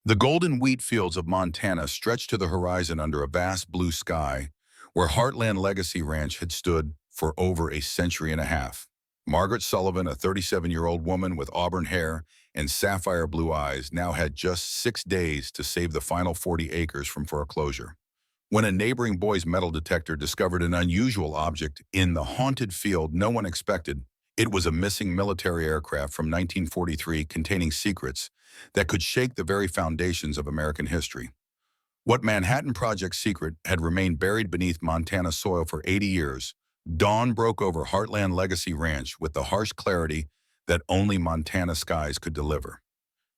The golden wheat fields of Montana stretched to the horizon under a vast blue sky, where Heartland Legacy Ranch had stood for over a century and a half. Margaret Sullivan, a 37-year-old woman with auburn hair and sapphire blue eyes, now had just 6 days to save the final 40 acres from foreclosure. When a neighboring boy's metal detector discovered an unusual object in the haunted field no one expected, it was a missing military aircraft from 1943 containing secrets that could shake the very foundations of American history. What Manhattan Project secret had remained buried beneath Montana soil for 80 years, dawn broke over Heartland Legacy Ranch with the harsh clarity that only Montana skies could deliver.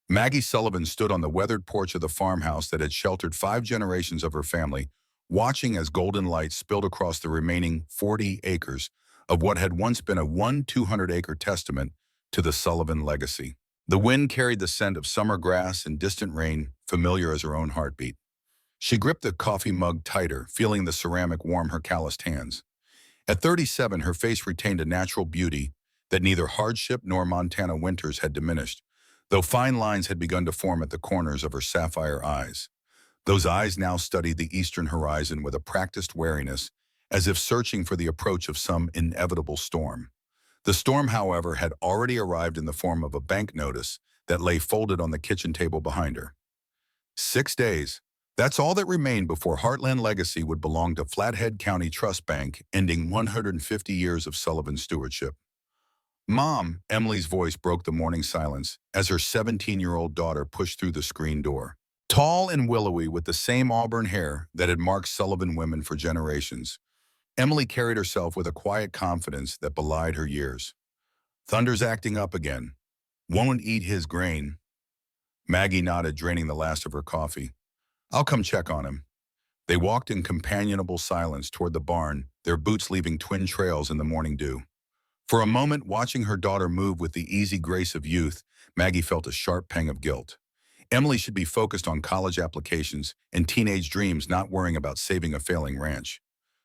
Maggie Sullivan stood on the weathered porch of the farmhouse that had sheltered 5 generations of her family, watching as golden light spilled across the remaining 40 acres of what had once been a 200-acre testament to the Sullivan legacy. The wind carried the scent of summer grass and distant rain, familiar as her own heartbeat. She gripped the coffee mug tighter, feeling the ceramic warm her calloused hands. At 37, her face retained a natural beauty that neither hardship nor Montana winters had diminished, though fine lines had begun to form at the corners of her sapphire eyes. Those eyes now studied the eastern horizon with a practiced wariness, as if searching for the approach of some inevitable storm. The storm, however, had already arrived in the form of a bank notice that lay folded on the kitchen table behind her. 6 days. That's all that remained before Heartland Legacy would belong to Flathead County Trust Bank, ending 150 years of Sullivan stewardship. Mom, Emily's voice broke the morning silence as her 17-year-old daughter pushed through the screen door. Tall and willowy with the same auburn hair that had marked Sullivan women for generations, Emily carried herself with a quiet confidence that belied her years. Thunder's acting up again. Won't eat his grain. Maggie nodded, draining the last of her coffee. I'll come check on him. They walked in companionable silence toward the barn, their boots leaving twin trails in the morning dew. For a moment, watching her daughter move with the easy grace of youth, Maggie felt a sharp pang of guilt. Emily should be focused on college applications and teenage dreams, not worrying about saving a failing ranch.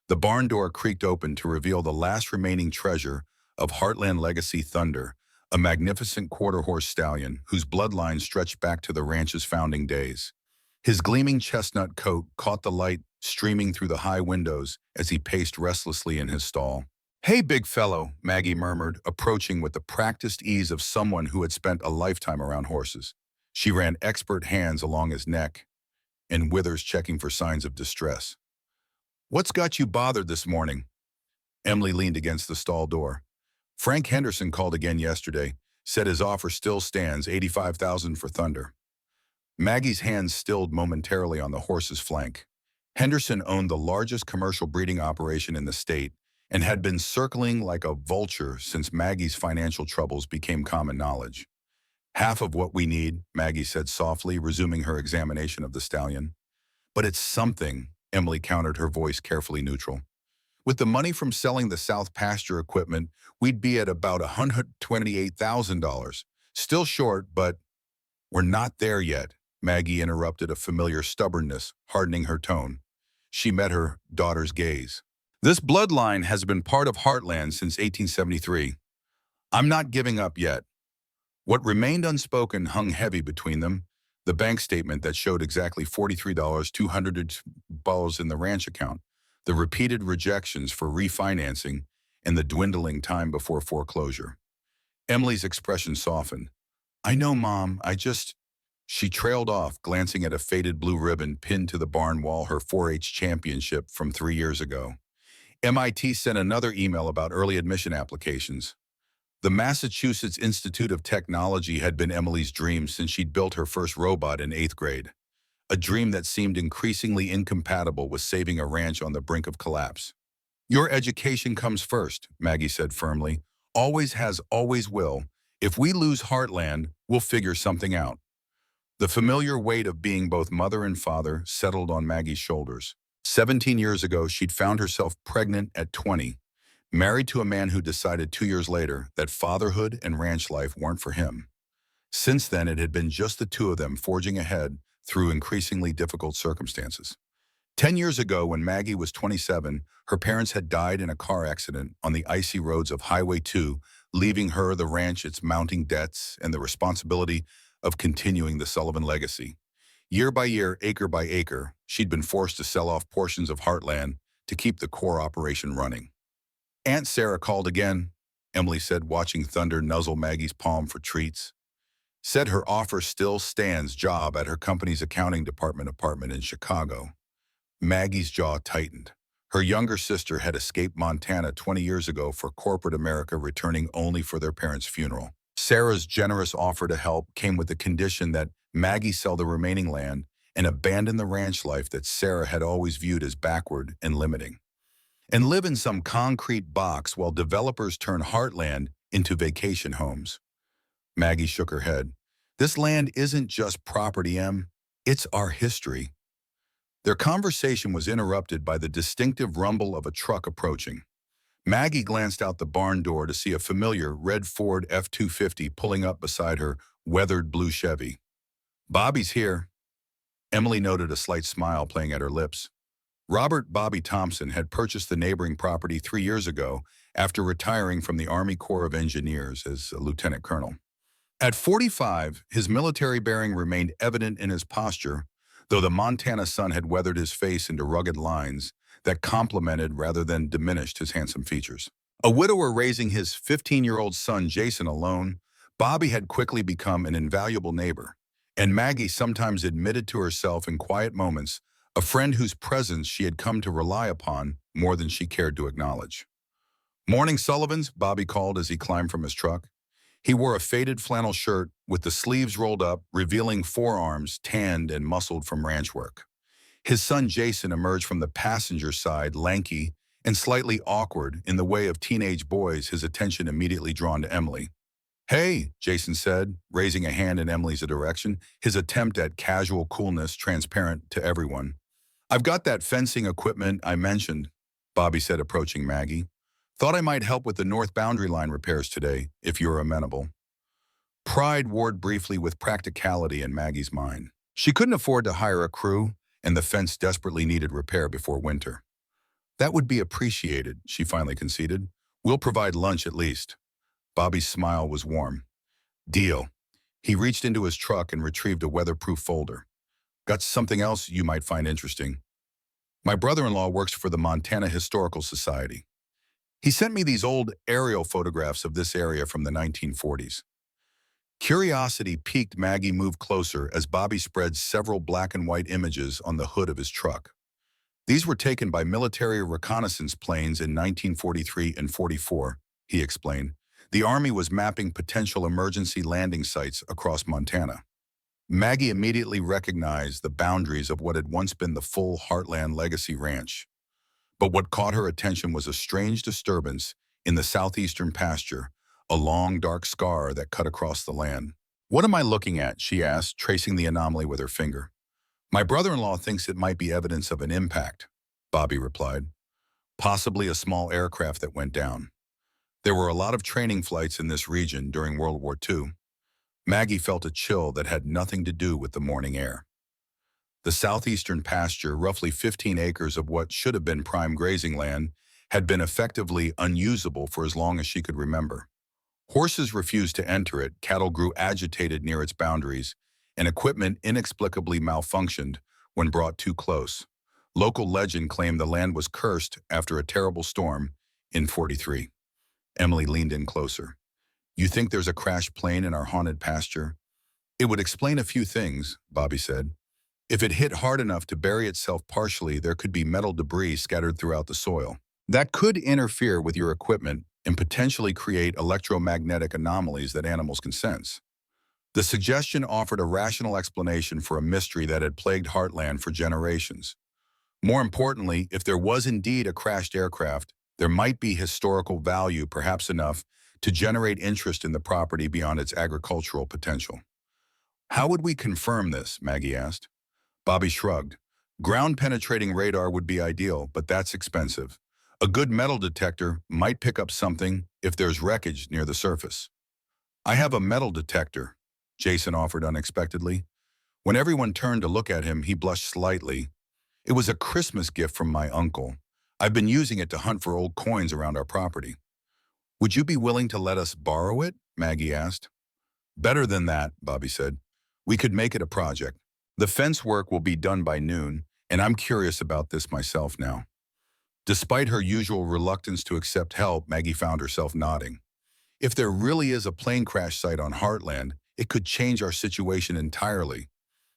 The barn door creaked open to reveal the last remaining treasure of Heartland Legacy Thunder, a magnificent quarter-horse stallion whose bloodline stretched back to the ranch's founding days. His gleaming chestnut coat caught the light streaming through the high windows as he paced restlessly in his stall. Hey, big fellow, Maggie murmured, approaching with the practiced ease of someone who had spent a lifetime around horses. She ran expert hands along his neck and withers, checking for signs of distress. What's got you bothered this morning? Emily leaned against the stall door. Frank Henderson called again yesterday, said his offer still stands, $85,000 for Thunder. Maggie's hands stilled momentarily on the horse's flank. Henderson owned the largest commercial breeding operation in the state and had been circling like a vulture since Maggie's financial troubles became common knowledge. Half of what we need, Maggie said softly, resuming her examination of the stallion. But it's something, Emily countered, her voice carefully neutral. With the money from selling the South pasture equipment, we'd be at about $128,000. Still short, but we're not there yet, Maggie interrupted, a familiar stubbornness hardening her tone. She met her daughter's gaze. This bloodline has been part of Heartland since 1873. I'm not giving up yet. What remained unspoken hung heavy between them, the bank statement that showed exactly $43,200 in the ranch account, the repeated rejections for refinancing, and the dwindling time before foreclosure. Emily's expression softened. I know, Mom, She trailed off, glancing at a faded blue ribbon pinned to the barn wall, her 4-H championship from 3 years ago. MIT sent another email about early admission applications. The Massachusetts Institute of Technology had been Emily's dream since she'd built her first robot in 8th grade, a dream that seemed increasingly incompatible with saving a ranch on the brink of collapse. Your education comes first, Maggie said firmly. Always has, always will. If we lose Heartland, we'll figure something out. The familiar weight of being both mother and father settled on Maggie's shoulders. 17 years ago, she'd found herself pregnant at 20, married to a man who decided 2 years later that fatherhood and ranch life weren't for him. Since then, it had been just the two of them forging ahead through increasingly difficult circumstances. 10 years ago, when Maggie was 27, her parents had died in a car accident on the icy roads of Highway 2, leaving her, the ranch, its mounting debts, and the responsibility of continuing the Sullivan legacy. Year by year, acre by acre, she'd been forced to sell off portions of Heartland to keep the core operation running. Aunt Sarah called again, Emily said, watching Thunder nuzzle Maggie's palm for treats. Said her offer still stands, job at her company's accounting department apartment in Chicago. Maggie's jaw tightened. Her younger sister had escaped Montana 20 years ago for corporate America, returning only for their parents' funeral. Sarah's generous offer to help came with the condition that Maggie sell the remaining land and abandon the ranch life that Sarah had always viewed as backward and limiting, and live in some concrete box while developers turn Heartland into vacation homes. Maggie shook her head. This land isn't just property, Em. It's our history. Their conversation was interrupted by the distinctive rumble of a truck approaching. Maggie glanced out the barn door to see a familiar red Ford F-250 pulling up beside her weathered blue Chevy. Bobby's here. Emily noted a slight smile playing at her lips. Robert Bobby Thompson had purchased the neighboring property 3 years ago after retiring from the Army Corps of Engineers as a lieutenant colonel. At 45, his military bearing remained evident in his posture, though the Montana sun had weathered his face into rugged lines that complemented rather than diminished his handsome features. A widower raising his 15-year-old son Jason alone, Bobby had quickly become an invaluable neighbor, and Maggie sometimes admitted to herself in quiet moments a friend whose presence she had come to rely upon more than she cared to acknowledge. "Morning, Sullivans," Bobby called as he climbed from his truck. He wore a faded flannel shirt with the sleeves rolled up, revealing forearms tanned and muscled from ranch work. His son Jason emerged from the passenger side, lanky and slightly awkward in the way of teenage boys, his attention immediately drawn to Emily. "Hey," Jason said, raising a hand in Emily's direction, his attempt at casual coolness transparent to everyone. "I've got that fencing equipment I mentioned," Bobby said, approaching Maggie. "Thought I might help with the north boundary line repairs today, if you're amenable." Pride warred briefly with practicality in Maggie's mind. She couldn't afford to hire a crew, and the fence desperately needed repair before winter. "That would be appreciated," she finally conceded. "We'll provide lunch at least." Bobby's smile was warm. "Deal." He reached into his truck and retrieved a weatherproof folder. "Got something else you might find interesting. My brother-in-law works for the Montana Historical Society. He sent me these old aerial photographs of this area from the 1940s. Curiosity piqued. Maggie moved closer as Bobby spread several black and white images on the hood of his truck. These were taken by military reconnaissance planes in 1943 and 44, he explained. The Army was mapping potential emergency landing sites across Montana. Maggie immediately recognized the boundaries of what had once been the full Heartland Legacy Ranch. But what caught her attention was a strange disturbance in the southeastern pasture, a long, dark scar that cut across the land. "What am I looking at?" she asked, tracing the anomaly with her finger. "My brother-in-law thinks it might be evidence of an impact," Bobby replied. "Possibly a small aircraft that went down. There were a lot of training flights in this region during World War II. Maggie felt a chill that had nothing to do with the morning air. The southeastern pasture, roughly 15 acres of what should have been prime grazing land, had been effectively unusable for as long as she could remember. Horses refused to enter it, cattle grew agitated near its boundaries, and equipment inexplicably malfunctioned when brought too close. Local legend claimed the land was cursed after a terrible storm in 43. Emily leaned in closer. "You think there's a crashed plane in our haunted pasture?" "It would explain a few things," Bobby said. "If it hit hard enough to bury itself partially, there could be metal debris scattered throughout the soil. That could interfere with your equipment and potentially create electromagnetic anomalies that animals can sense." The suggestion offered a rational explanation for a mystery that had plagued Heartland for generations. More importantly, if there was indeed a crashed aircraft, there might be historical value, perhaps enough to generate interest in the property beyond its agricultural potential. "How would we confirm this?" Maggie asked. Bobby shrugged. "Ground-penetrating radar would be ideal, but that's expensive. A good metal detector might pick up something if there's wreckage near the surface." "I have a metal detector," Jason offered unexpectedly. When everyone turned to look at him, he blushed slightly. "It was a Christmas gift from my uncle. I've been using it to hunt for old coins around our property." "Would you be willing to let us borrow it?" Maggie asked. "Better than that," Bobby said. "We could make it a project." The fence work will be done by noon, and I'm curious about this myself now. Despite her usual reluctance to accept help, Maggie found herself nodding. If there really is a plane crash site on Heartland, it could change our situation entirely.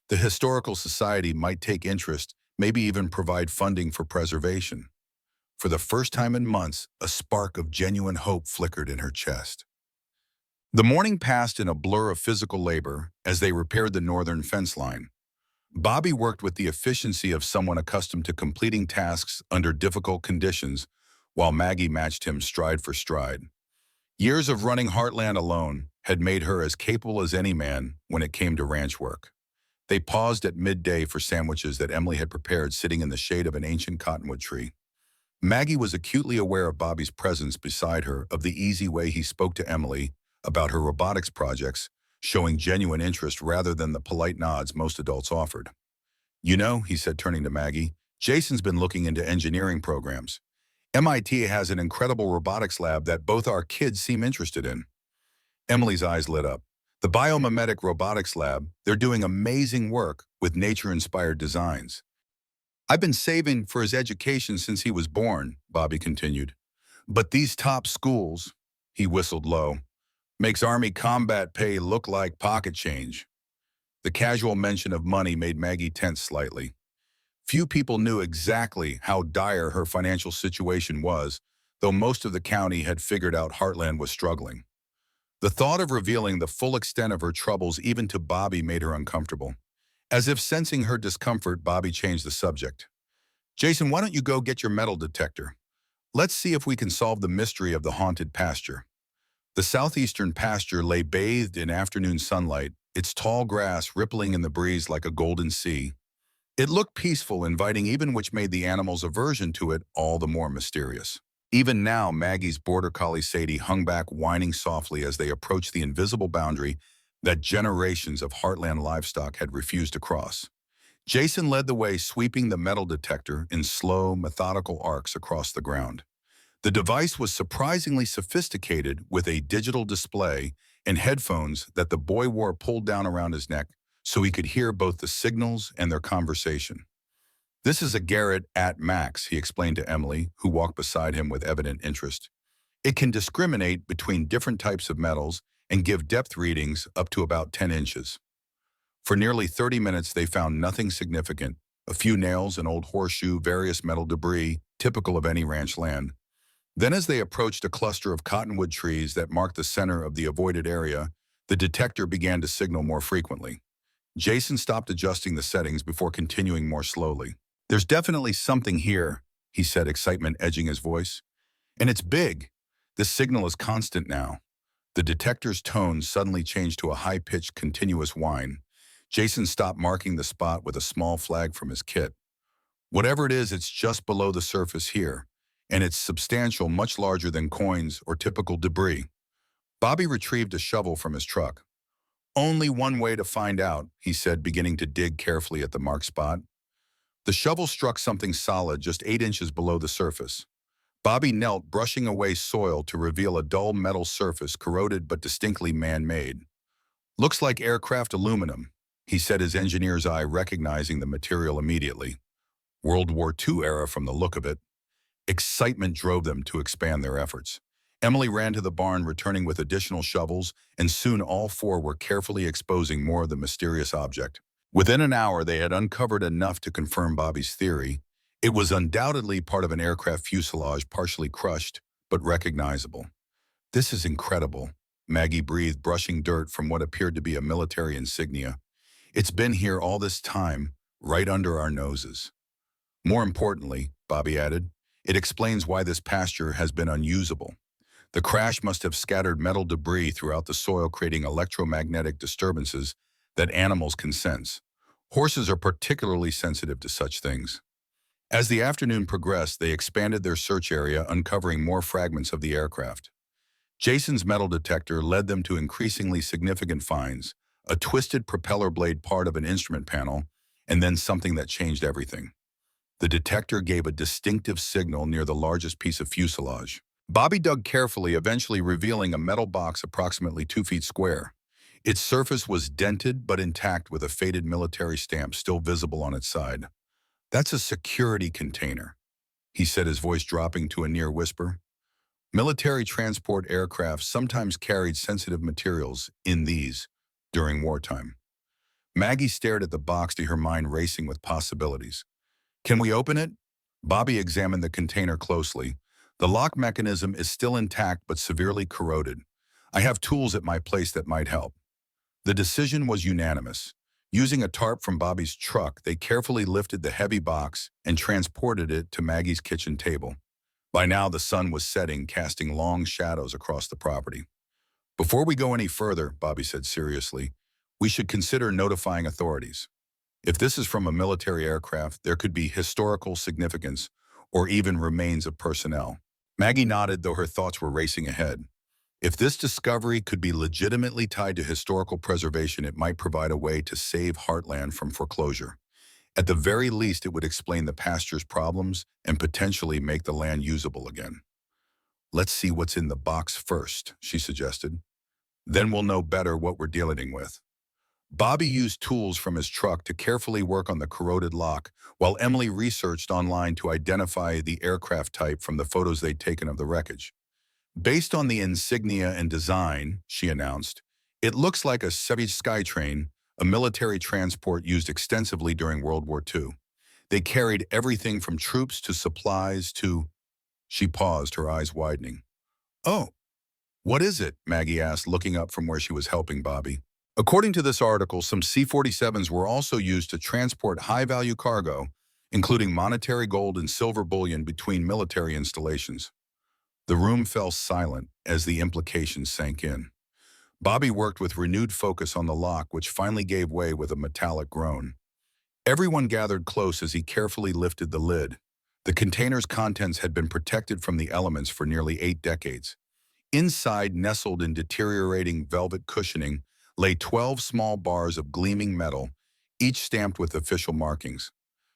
The Historical Society might take interest, maybe even provide funding for preservation. For the first time in months, a spark of genuine hope flickered in her chest. The morning passed in a blur of physical labor as they repaired the northern fence line. Bobby worked with the efficiency of someone accustomed to completing tasks under difficult conditions, while Maggie matched him stride for stride. Years of running Heartland alone had made her as capable as any man when it came to ranch work. They paused at midday for sandwiches that Emily had prepared sitting in the shade of an ancient cottonwood tree. Maggie was acutely aware of Bobby's presence beside her, of the easy way he spoke to Emily about her robotics projects, showing genuine interest rather than the polite nods most adults offered. You know, he said, turning to Maggie, Jason's been looking into engineering programs. MIT has an incredible robotics lab that both our kids seem interested in. Emily's eyes lit up. The biomimetic robotics lab, they're doing amazing work with nature-inspired designs. I've been saving for his education since he was born, Bobby continued. But these top schools, he whistled low, makes Army combat pay look like pocket change. The casual mention of money made Maggie tense slightly. Few people knew exactly how dire her financial situation was, though most of the county had figured out Heartland was struggling. The thought of revealing the full extent of her troubles even to Bobby made her uncomfortable. As if sensing her discomfort, Bobby changed the subject. Jason, why don't you go get your metal detector? Let's see if we can solve the mystery of the haunted pasture. The southeastern pasture lay bathed in afternoon sunlight, its tall grass rippling in the breeze like a golden sea. It looked peaceful, inviting even, which made the animal's aversion to it all the more mysterious. Even now, Maggie's border collie Sadie hung back, whining softly as they approached the invisible boundary that generations of Heartland livestock had refused to cross. Jason led the way, sweeping the metal detector in slow, methodical arcs across the ground. The device was surprisingly sophisticated, with a digital display and headphones that the boy wore pulled down around his neck so he could hear both the signals and their conversation. This is a Garrett at Max, he explained to Emily, who walked beside him with evident interest. It can discriminate between different types of metals and give depth readings up to about 10 inches. For nearly 30 minutes, they found nothing significant: a few nails, an old horseshoe, various metal debris, typical of any ranch land. Then, as they approached a cluster of cottonwood trees that marked the center of the avoided area, the detector began to signal more frequently. Jason stopped adjusting the settings before continuing more slowly. There's definitely something here, he said, excitement edging his voice. And it's big. The signal is constant now. The detector's tone suddenly changed to a high-pitched, continuous whine. Jason stopped, marking the spot with a small flag from his kit. Whatever it is, it's just below the surface here, and it's substantial, much larger than coins or typical debris. Bobby retrieved a shovel from his truck. Only one way to find out, he said, beginning to dig carefully at the marked spot. The shovel struck something solid just 8 inches below the surface. Bobby knelt, brushing away soil to reveal a dull metal surface, corroded but distinctly man-made. Looks like aircraft aluminum, he said, his engineer's eye recognizing the material immediately. World War II era from the look of it. Excitement drove them to expand their efforts. Emily ran to the barn, returning with additional shovels, and soon all four were carefully exposing more of the mysterious object. Within an hour, they had uncovered enough to confirm Bobby's theory. It was undoubtedly part of an aircraft fuselage, partially crushed, but recognizable. This is incredible, Maggie breathed, brushing dirt from what appeared to be a military insignia. It's been here all this time, right under our noses. More importantly, Bobby added, it explains why this pasture has been unusable. The crash must have scattered metal debris throughout the soil, creating electromagnetic disturbances that animals can sense. Horses are particularly sensitive to such things. As the afternoon progressed, they expanded their search area, uncovering more fragments of the aircraft. Jason's metal detector led them to increasingly significant finds: a twisted propeller blade, part of an instrument panel, and then something that changed everything. The detector gave a distinctive signal near the largest piece of fuselage. Bobby dug carefully, eventually revealing a metal box approximately 2 feet square. Its surface was dented but intact with a faded military stamp still visible on its side. "That's a security container," he said, his voice dropping to a near whisper. Military transport aircraft sometimes carried sensitive materials in these during wartime. Maggie stared at the box, her mind racing with possibilities. "Can we open it?" Bobby examined the container closely. "The lock mechanism is still intact but severely corroded. I have tools at my place that might help." The decision was unanimous. Using a tarp from Bobby's truck, they carefully lifted the heavy box and transported it to Maggie's kitchen table. By now, the sun was setting, casting long shadows across the property. "Before we go any further," Bobby said seriously, "we should consider notifying authorities. If this is from a military aircraft, there could be historical significance or even remains of personnel." Maggie nodded, though her thoughts were racing ahead. If this discovery could be legitimately tied to historical preservation, it might provide a way to save Heartland from foreclosure. At the very least, it would explain the pasture's problems and potentially make the land usable again. "Let's see what's in the box first," she suggested. "Then we'll know better what we're dealing with." Bobby used tools from his truck to carefully work on the corroded lock, while Emily researched online to identify the aircraft type from the photos they'd taken of the wreckage. "Based on the insignia and design," she announced, "it looks like a Soviet Skytrain, a military transport used extensively during World War II. They carried everything from troops to supplies to—" She paused, her eyes widening. "Oh, what is it?" Maggie asked, looking up from where she was helping Bobby. "According to this article, some C-47s were also used to transport high-value cargo, including monetary gold and silver bullion between military installations." The room fell silent as the implications sank in. Bobby worked with renewed focus on the lock, which finally gave way with a metallic groan. Everyone gathered close as he carefully lifted the lid. The container's contents had been protected from the elements for nearly 8 decades. Inside, nestled in deteriorating velvet cushioning, lay 12 small bars of gleaming metal, each stamped with official markings.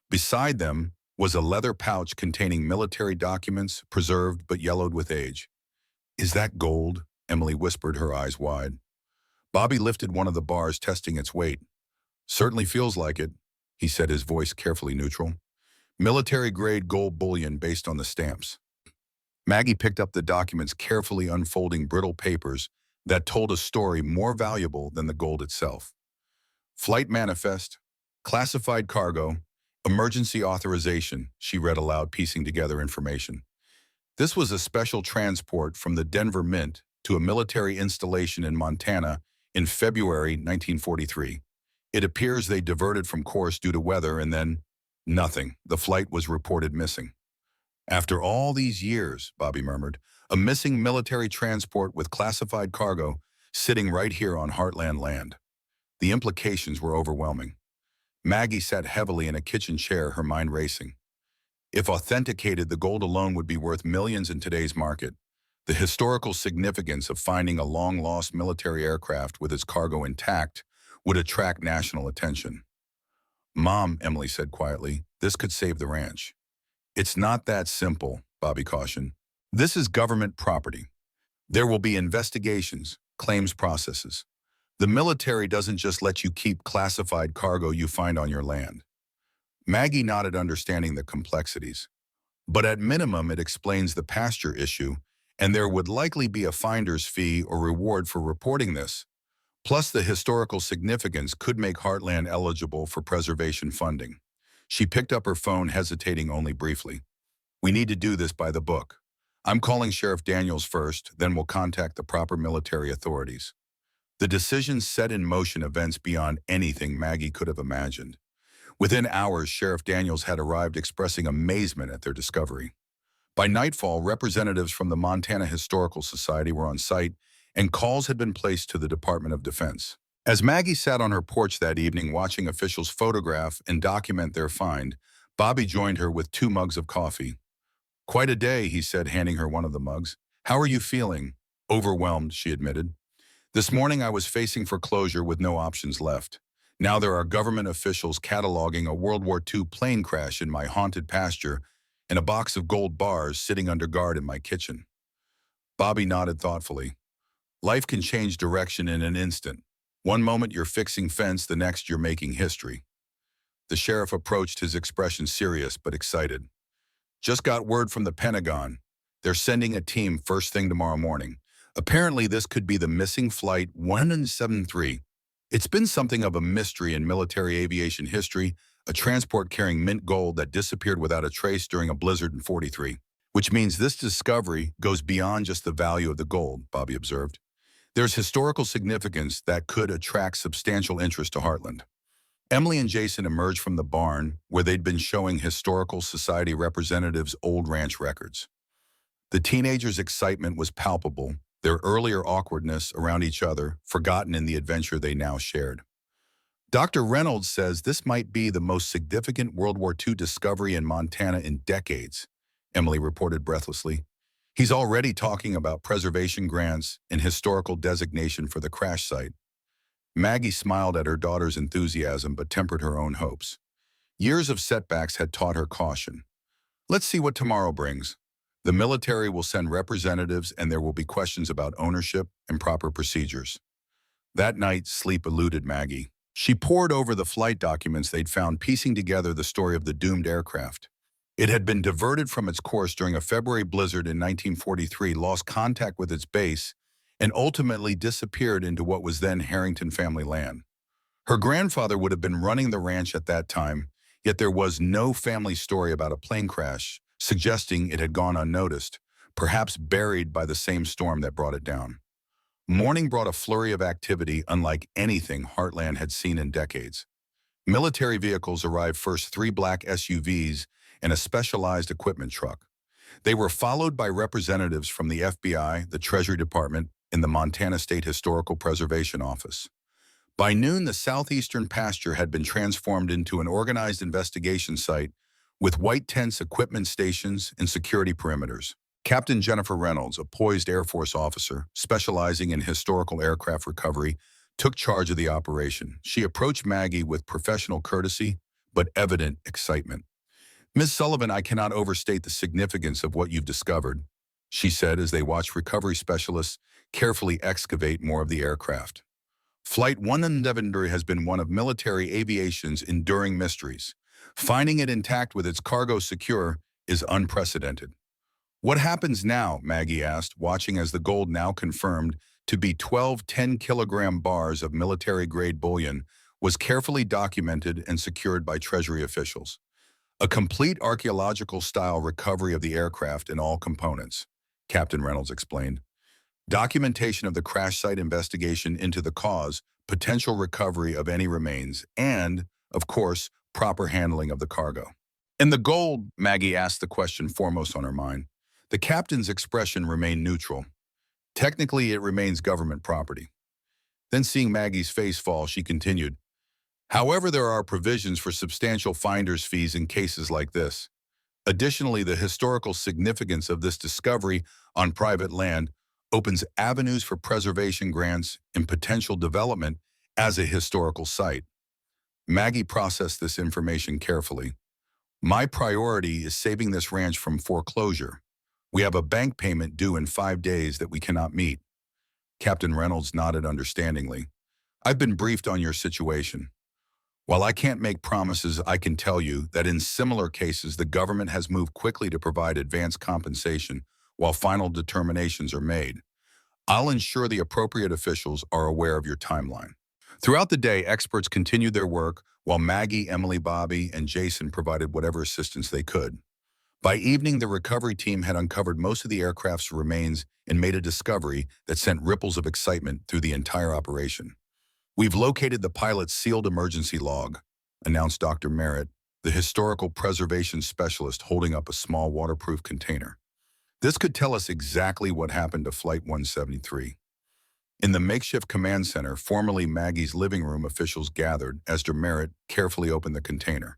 Beside them was a leather pouch containing military documents, preserved but yellowed with age. "Is that gold?" Emily whispered, her eyes wide. Bobby lifted one of the bars, testing its weight. "Certainly feels like it," he said, his voice carefully neutral. "Military-grade gold bullion based on the stamps." Maggie picked up the documents, carefully unfolding brittle papers that told a story more valuable than the gold itself. "Flight manifest, classified cargo, emergency authorization," she read aloud, piecing together information. "This was a special transport from the Denver Mint to a military installation in Montana in February 1943. It appears they diverted from course due to weather and then nothing. The flight was reported missing." "After all these years," Bobby murmured, "a missing military transport with classified cargo sitting right here on Heartland land." The implications were overwhelming. Maggie sat heavily in a kitchen chair, her mind racing. If authenticated, the gold alone would be worth millions in today's market. The historical significance of finding a long-lost military aircraft with its cargo intact would attract national attention. "Mom," Emily said quietly, "this could save the ranch." "It's not that simple," Bobby cautioned. "This is government property. There will be investigations, claims processes. The military doesn't just let you keep classified cargo you find on your land." Maggie nodded, understanding the complexities. "But at minimum, it explains the pasture issue, and there would likely be a finder's fee or reward for reporting this. Plus, the historical significance could make Heartland eligible for preservation funding." She picked up her phone, hesitating only briefly. "We need to do this by the book. I'm calling Sheriff Daniels first, then we'll contact the proper military authorities." The decision set in motion events beyond anything Maggie could have imagined. Within hours, Sheriff Daniels had arrived, expressing amazement at their discovery. By nightfall, representatives from the Montana Historical Society were on site, and calls had been placed to the Department of Defense. As Maggie sat on her porch that evening watching officials photograph and document their find, Bobby joined her with 2 mugs of coffee. "Quite a day," he said, handing her one of the mugs. "How are you feeling?" "Overwhelmed," she admitted. "This morning I was facing foreclosure with no options left. Now there are government officials cataloging a World War II plane crash in my haunted pasture and a box of gold bars sitting under guard in my kitchen." Bobby nodded thoughtfully. "Life can change direction in an instant. One moment you're fixing fence, the next you're making history. The sheriff approached, his expression serious but excited. Just got word from the Pentagon. They're sending a team first thing tomorrow morning. Apparently, this could be the missing flight 173. It's been something of a mystery in military aviation history, a transport carrying mint gold that disappeared without a trace during a blizzard in 43. Which means this discovery goes beyond just the value of the gold, Bobby observed. There's historical significance that could attract substantial interest to Heartland. Emily and Jason emerged from the barn where they'd been showing historical society representatives old ranch records. The teenagers' excitement was palpable, their earlier awkwardness around each other forgotten in the adventure they now shared. Dr. Reynolds says this might be the most significant World War II discovery in Montana in decades, Emily reported breathlessly. He's already talking about preservation grants and historical designation for the crash site. Maggie smiled at her daughter's enthusiasm but tempered her own hopes. Years of setbacks had taught her caution. Let's see what tomorrow brings. The military will send representatives and there will be questions about ownership and proper procedures. That night, sleep eluded Maggie. She pored over the flight documents they'd found, piecing together the story of the doomed aircraft. It had been diverted from its course during a February blizzard in 1943, lost contact with its base, and ultimately disappeared into what was then Harrington family land. Her grandfather would have been running the ranch at that time, yet there was no family story about a plane crash, suggesting it had gone unnoticed, perhaps buried by the same storm that brought it down. Morning brought a flurry of activity unlike anything Heartland had seen in decades. Military vehicles arrived first, 3 black SUVs and a specialized equipment truck. They were followed by representatives from the FBI, the Treasury Department, and the Montana State Historical Preservation Office. By noon, the southeastern pasture had been transformed into an organized investigation site with white tents, equipment stations, and security perimeters. Captain Jennifer Reynolds, a poised Air Force officer specializing in historical aircraft recovery, took charge of the operation. She approached Maggie with professional courtesy but evident excitement. "Ms. Sullivan, I cannot overstate the significance of what you've discovered," she said as they watched recovery specialists carefully excavate more of the aircraft. Flight 173 has been one of military aviation's enduring mysteries. Finding it intact with its cargo secure is unprecedented. "What happens now?" Maggie asked, watching as the gold, now confirmed to be 12 10-kilogram bars of military-grade bullion, was carefully documented and secured by Treasury officials. "A complete archaeological-style recovery of the aircraft and all components," Captain Reynolds explained. "Documentation of the crash site, investigation into the cause, potential recovery of any remains, and, of course, proper handling of the cargo." "And the gold?" Maggie asked, the question foremost on her mind. The captain's expression remained neutral. "Technically, it remains government property." Then, seeing Maggie's face fall, she continued, "However, there are provisions for substantial finder's fees in cases like this. Additionally, the historical significance of this discovery on private land opens avenues for preservation grants and potential development as a historical site." Maggie processed this information carefully. "My priority is saving this ranch from foreclosure. We have a bank payment due in 5 days that we cannot meet." Captain Reynolds nodded understandingly. "I've been briefed on your situation. While I can't make promises, I can tell you that in similar cases, the government has moved quickly to provide advance compensation while final determinations are made. I'll ensure the appropriate officials are aware of your timeline." Throughout the day, experts continued their work while Maggie, Emily, Bobby, and Jason provided whatever assistance they could. By evening, the recovery team had uncovered most of the aircraft's remains and made a discovery that sent ripples of excitement through the entire operation. "We've located the pilot's sealed emergency log," announced Dr. Merritt, the historical preservation specialist holding up a small waterproof container. "This could tell us exactly what happened to Flight 173. In the makeshift command center, formerly Maggie's living room, officials gathered as Dr. Merritt carefully opened the container.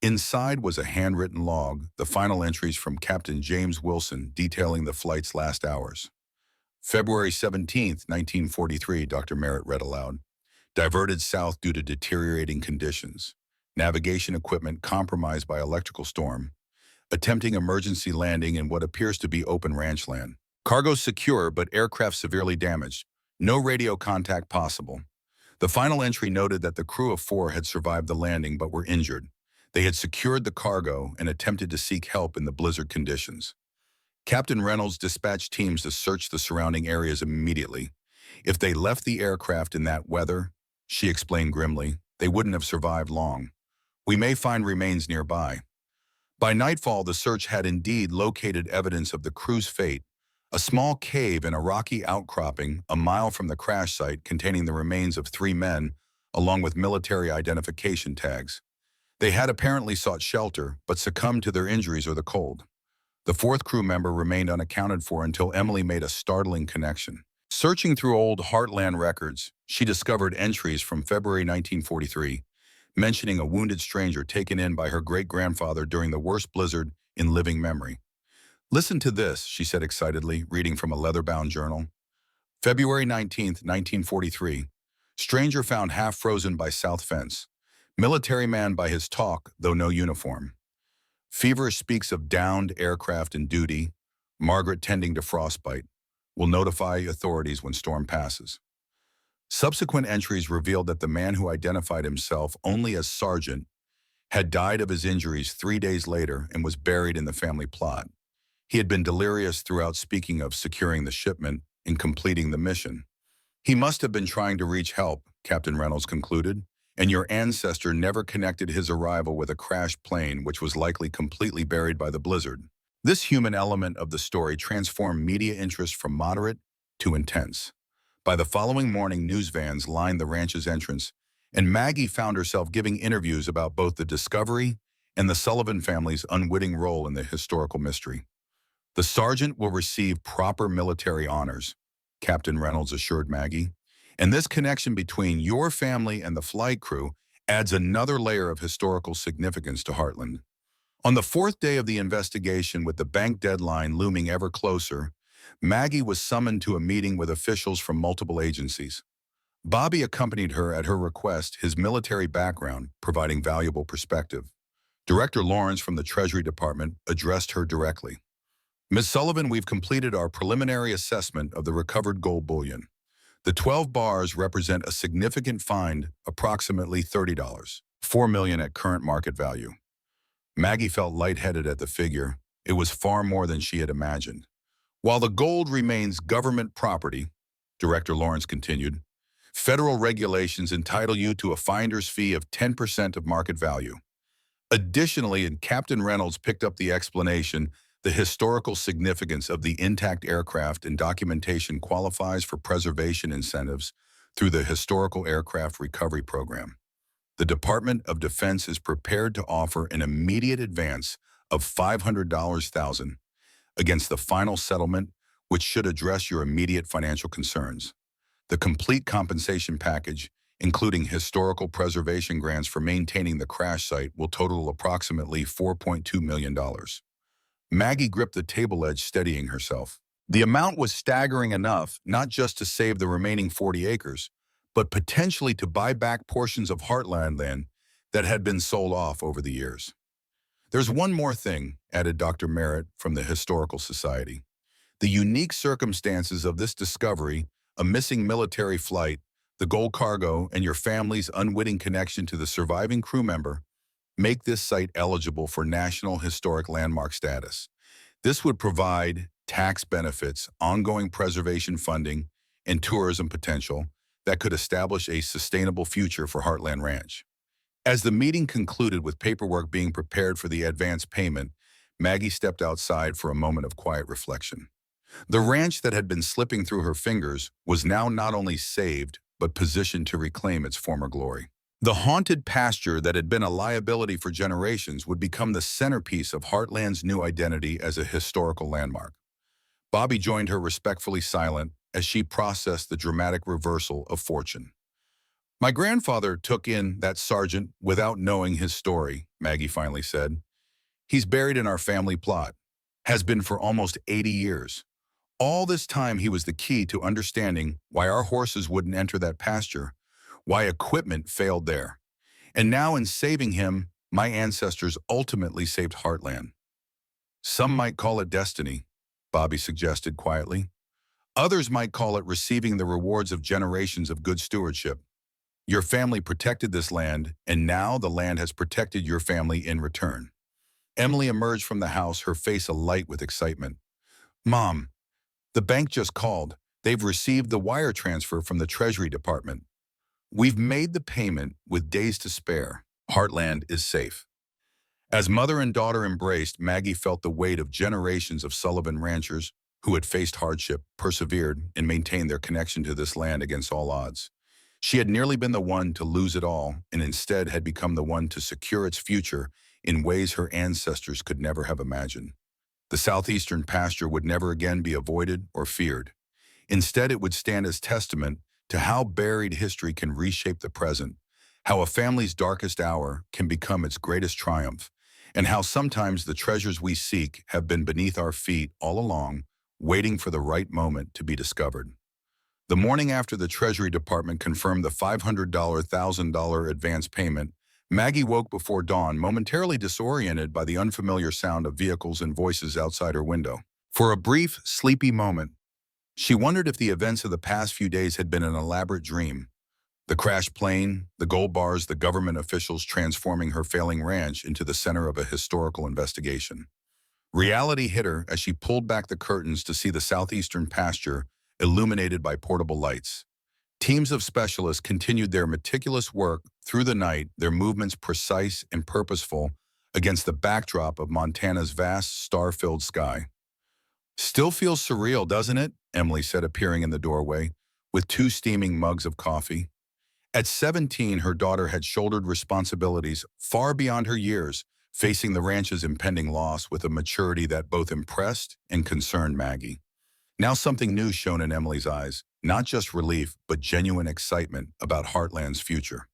Inside was a handwritten log, the final entries from Captain James Wilson detailing the flight's last hours. "February 17th, 1943, Dr. Merritt read aloud. "Diverted south due to deteriorating conditions. Navigation equipment compromised by electrical storm. Attempting emergency landing in what appears to be open ranch land. Cargo secure, but aircraft severely damaged. No radio contact possible. The final entry noted that the crew of 4 had survived the landing but were injured. They had secured the cargo and attempted to seek help in the blizzard conditions. Captain Reynolds dispatched teams to search the surrounding areas immediately. If they left the aircraft in that weather, she explained grimly, they wouldn't have survived long. We may find remains nearby. By nightfall, the search had indeed located evidence of the crew's fate, a small cave in a rocky outcropping a mile from the crash site containing the remains of 3 men, along with military identification tags. They had apparently sought shelter, but succumbed to their injuries or the cold. The 4th crew member remained unaccounted for until Emily made a startling connection. Searching through old Heartland records, she discovered entries from February 1943, mentioning a wounded stranger taken in by her great-grandfather during the worst blizzard in living memory. Listen to this, she said excitedly, reading from a leather-bound journal. February 19th, 1943. Stranger found half frozen by south fence. Military man by his talk, though no uniform. Feverish speaks of downed aircraft and duty. Margaret tending to frostbite. Will notify authorities when storm passes. Subsequent entries revealed that the man who identified himself only as Sergeant had died of his injuries 3 days later and was buried in the family plot. He had been delirious throughout speaking of securing the shipment and completing the mission. He must have been trying to reach help, Captain Reynolds concluded, and your ancestor never connected his arrival with a crashed plane which was likely completely buried by the blizzard. This human element of the story transformed media interest from moderate to intense. By the following morning, news vans lined the ranch's entrance, and Maggie found herself giving interviews about both the discovery and the Sullivan family's unwitting role in the historical mystery. The sergeant will receive proper military honors, Captain Reynolds assured Maggie, and this connection between your family and the flight crew adds another layer of historical significance to Heartland. On the 4th day of the investigation, with the bank deadline looming ever closer, Maggie was summoned to a meeting with officials from multiple agencies. Bobby accompanied her at her request, his military background providing valuable perspective. Director Lawrence from the Treasury Department addressed her directly. Ms. Sullivan, we've completed our preliminary assessment of the recovered gold bullion. The 12 bars represent a significant find, approximately $30, $4 million at current market value. Maggie felt lightheaded at the figure. It was far more than she had imagined. While the gold remains government property, Director Lawrence continued, federal regulations entitle you to a finder's fee of 10% of market value. Additionally, and Captain Reynolds picked up the explanation, the historical significance of the intact aircraft and documentation qualifies for preservation incentives through the Historical Aircraft Recovery Program. The Department of Defense is prepared to offer an immediate advance of $500,000 against the final settlement, which should address your immediate financial concerns. The complete compensation package, including historical preservation grants for maintaining the crash site, will total approximately $4.2 million. Maggie gripped the table edge, steadying herself. The amount was staggering enough not just to save the remaining 40 acres, but potentially to buy back portions of Heartland land that had been sold off over the years. There's one more thing, added Dr. Merritt from the Historical Society. The unique circumstances of this discovery, a missing military flight, the gold cargo, and your family's unwitting connection to the surviving crew member, make this site eligible for National Historic Landmark status. This would provide tax benefits, ongoing preservation funding, and tourism potential that could establish a sustainable future for Heartland Ranch. As the meeting concluded with paperwork being prepared for the advance payment, Maggie stepped outside for a moment of quiet reflection. The ranch that had been slipping through her fingers was now not only saved, but positioned to reclaim its former glory. The haunted pasture that had been a liability for generations would become the centerpiece of Heartland's new identity as a historical landmark. Bobby joined her, respectfully silent, as she processed the dramatic reversal of fortune. My grandfather took in that sergeant without knowing his story, Maggie finally said. He's buried in our family plot, has been for almost 80 years. All this time he was the key to understanding why our horses wouldn't enter that pasture, why equipment failed there. And now in saving him, my ancestors ultimately saved Heartland. Some might call it destiny, Bobby suggested quietly. Others might call it receiving the rewards of generations of good stewardship. Your family protected this land, and now the land has protected your family in return. Emily emerged from the house, her face alight with excitement. Mom, the bank just called. They've received the wire transfer from the Treasury Department. We've made the payment with days to spare. Heartland is safe. As mother and daughter embraced, Maggie felt the weight of generations of Sullivan ranchers who had faced hardship, persevered, and maintained their connection to this land against all odds. She had nearly been the one to lose it all, and instead had become the one to secure its future in ways her ancestors could never have imagined. The southeastern pasture would never again be avoided or feared. Instead, it would stand as testament to how buried history can reshape the present, how a family's darkest hour can become its greatest triumph, and how sometimes the treasures we seek have been beneath our feet all along, waiting for the right moment to be discovered. The morning after the Treasury Department confirmed the $500,000 advance payment, Maggie woke before dawn, momentarily disoriented by the unfamiliar sound of vehicles and voices outside her window. For a brief, sleepy moment, she wondered if the events of the past few days had been an elaborate dream. The crashed plane, the gold bars, the government officials transforming her failing ranch into the center of a historical investigation. Reality hit her as she pulled back the curtains to see the southeastern pasture illuminated by portable lights. Teams of specialists continued their meticulous work through the night, their movements precise and purposeful against the backdrop of Montana's vast, star-filled sky. Still feels surreal, doesn't it? Emily said, appearing in the doorway with two steaming mugs of coffee. At 17, her daughter had shouldered responsibilities far beyond her years, facing the ranch's impending loss with a maturity that both impressed and concerned Maggie. Now something new shone in Emily's eyes, not just relief, but genuine excitement about Heartland's future.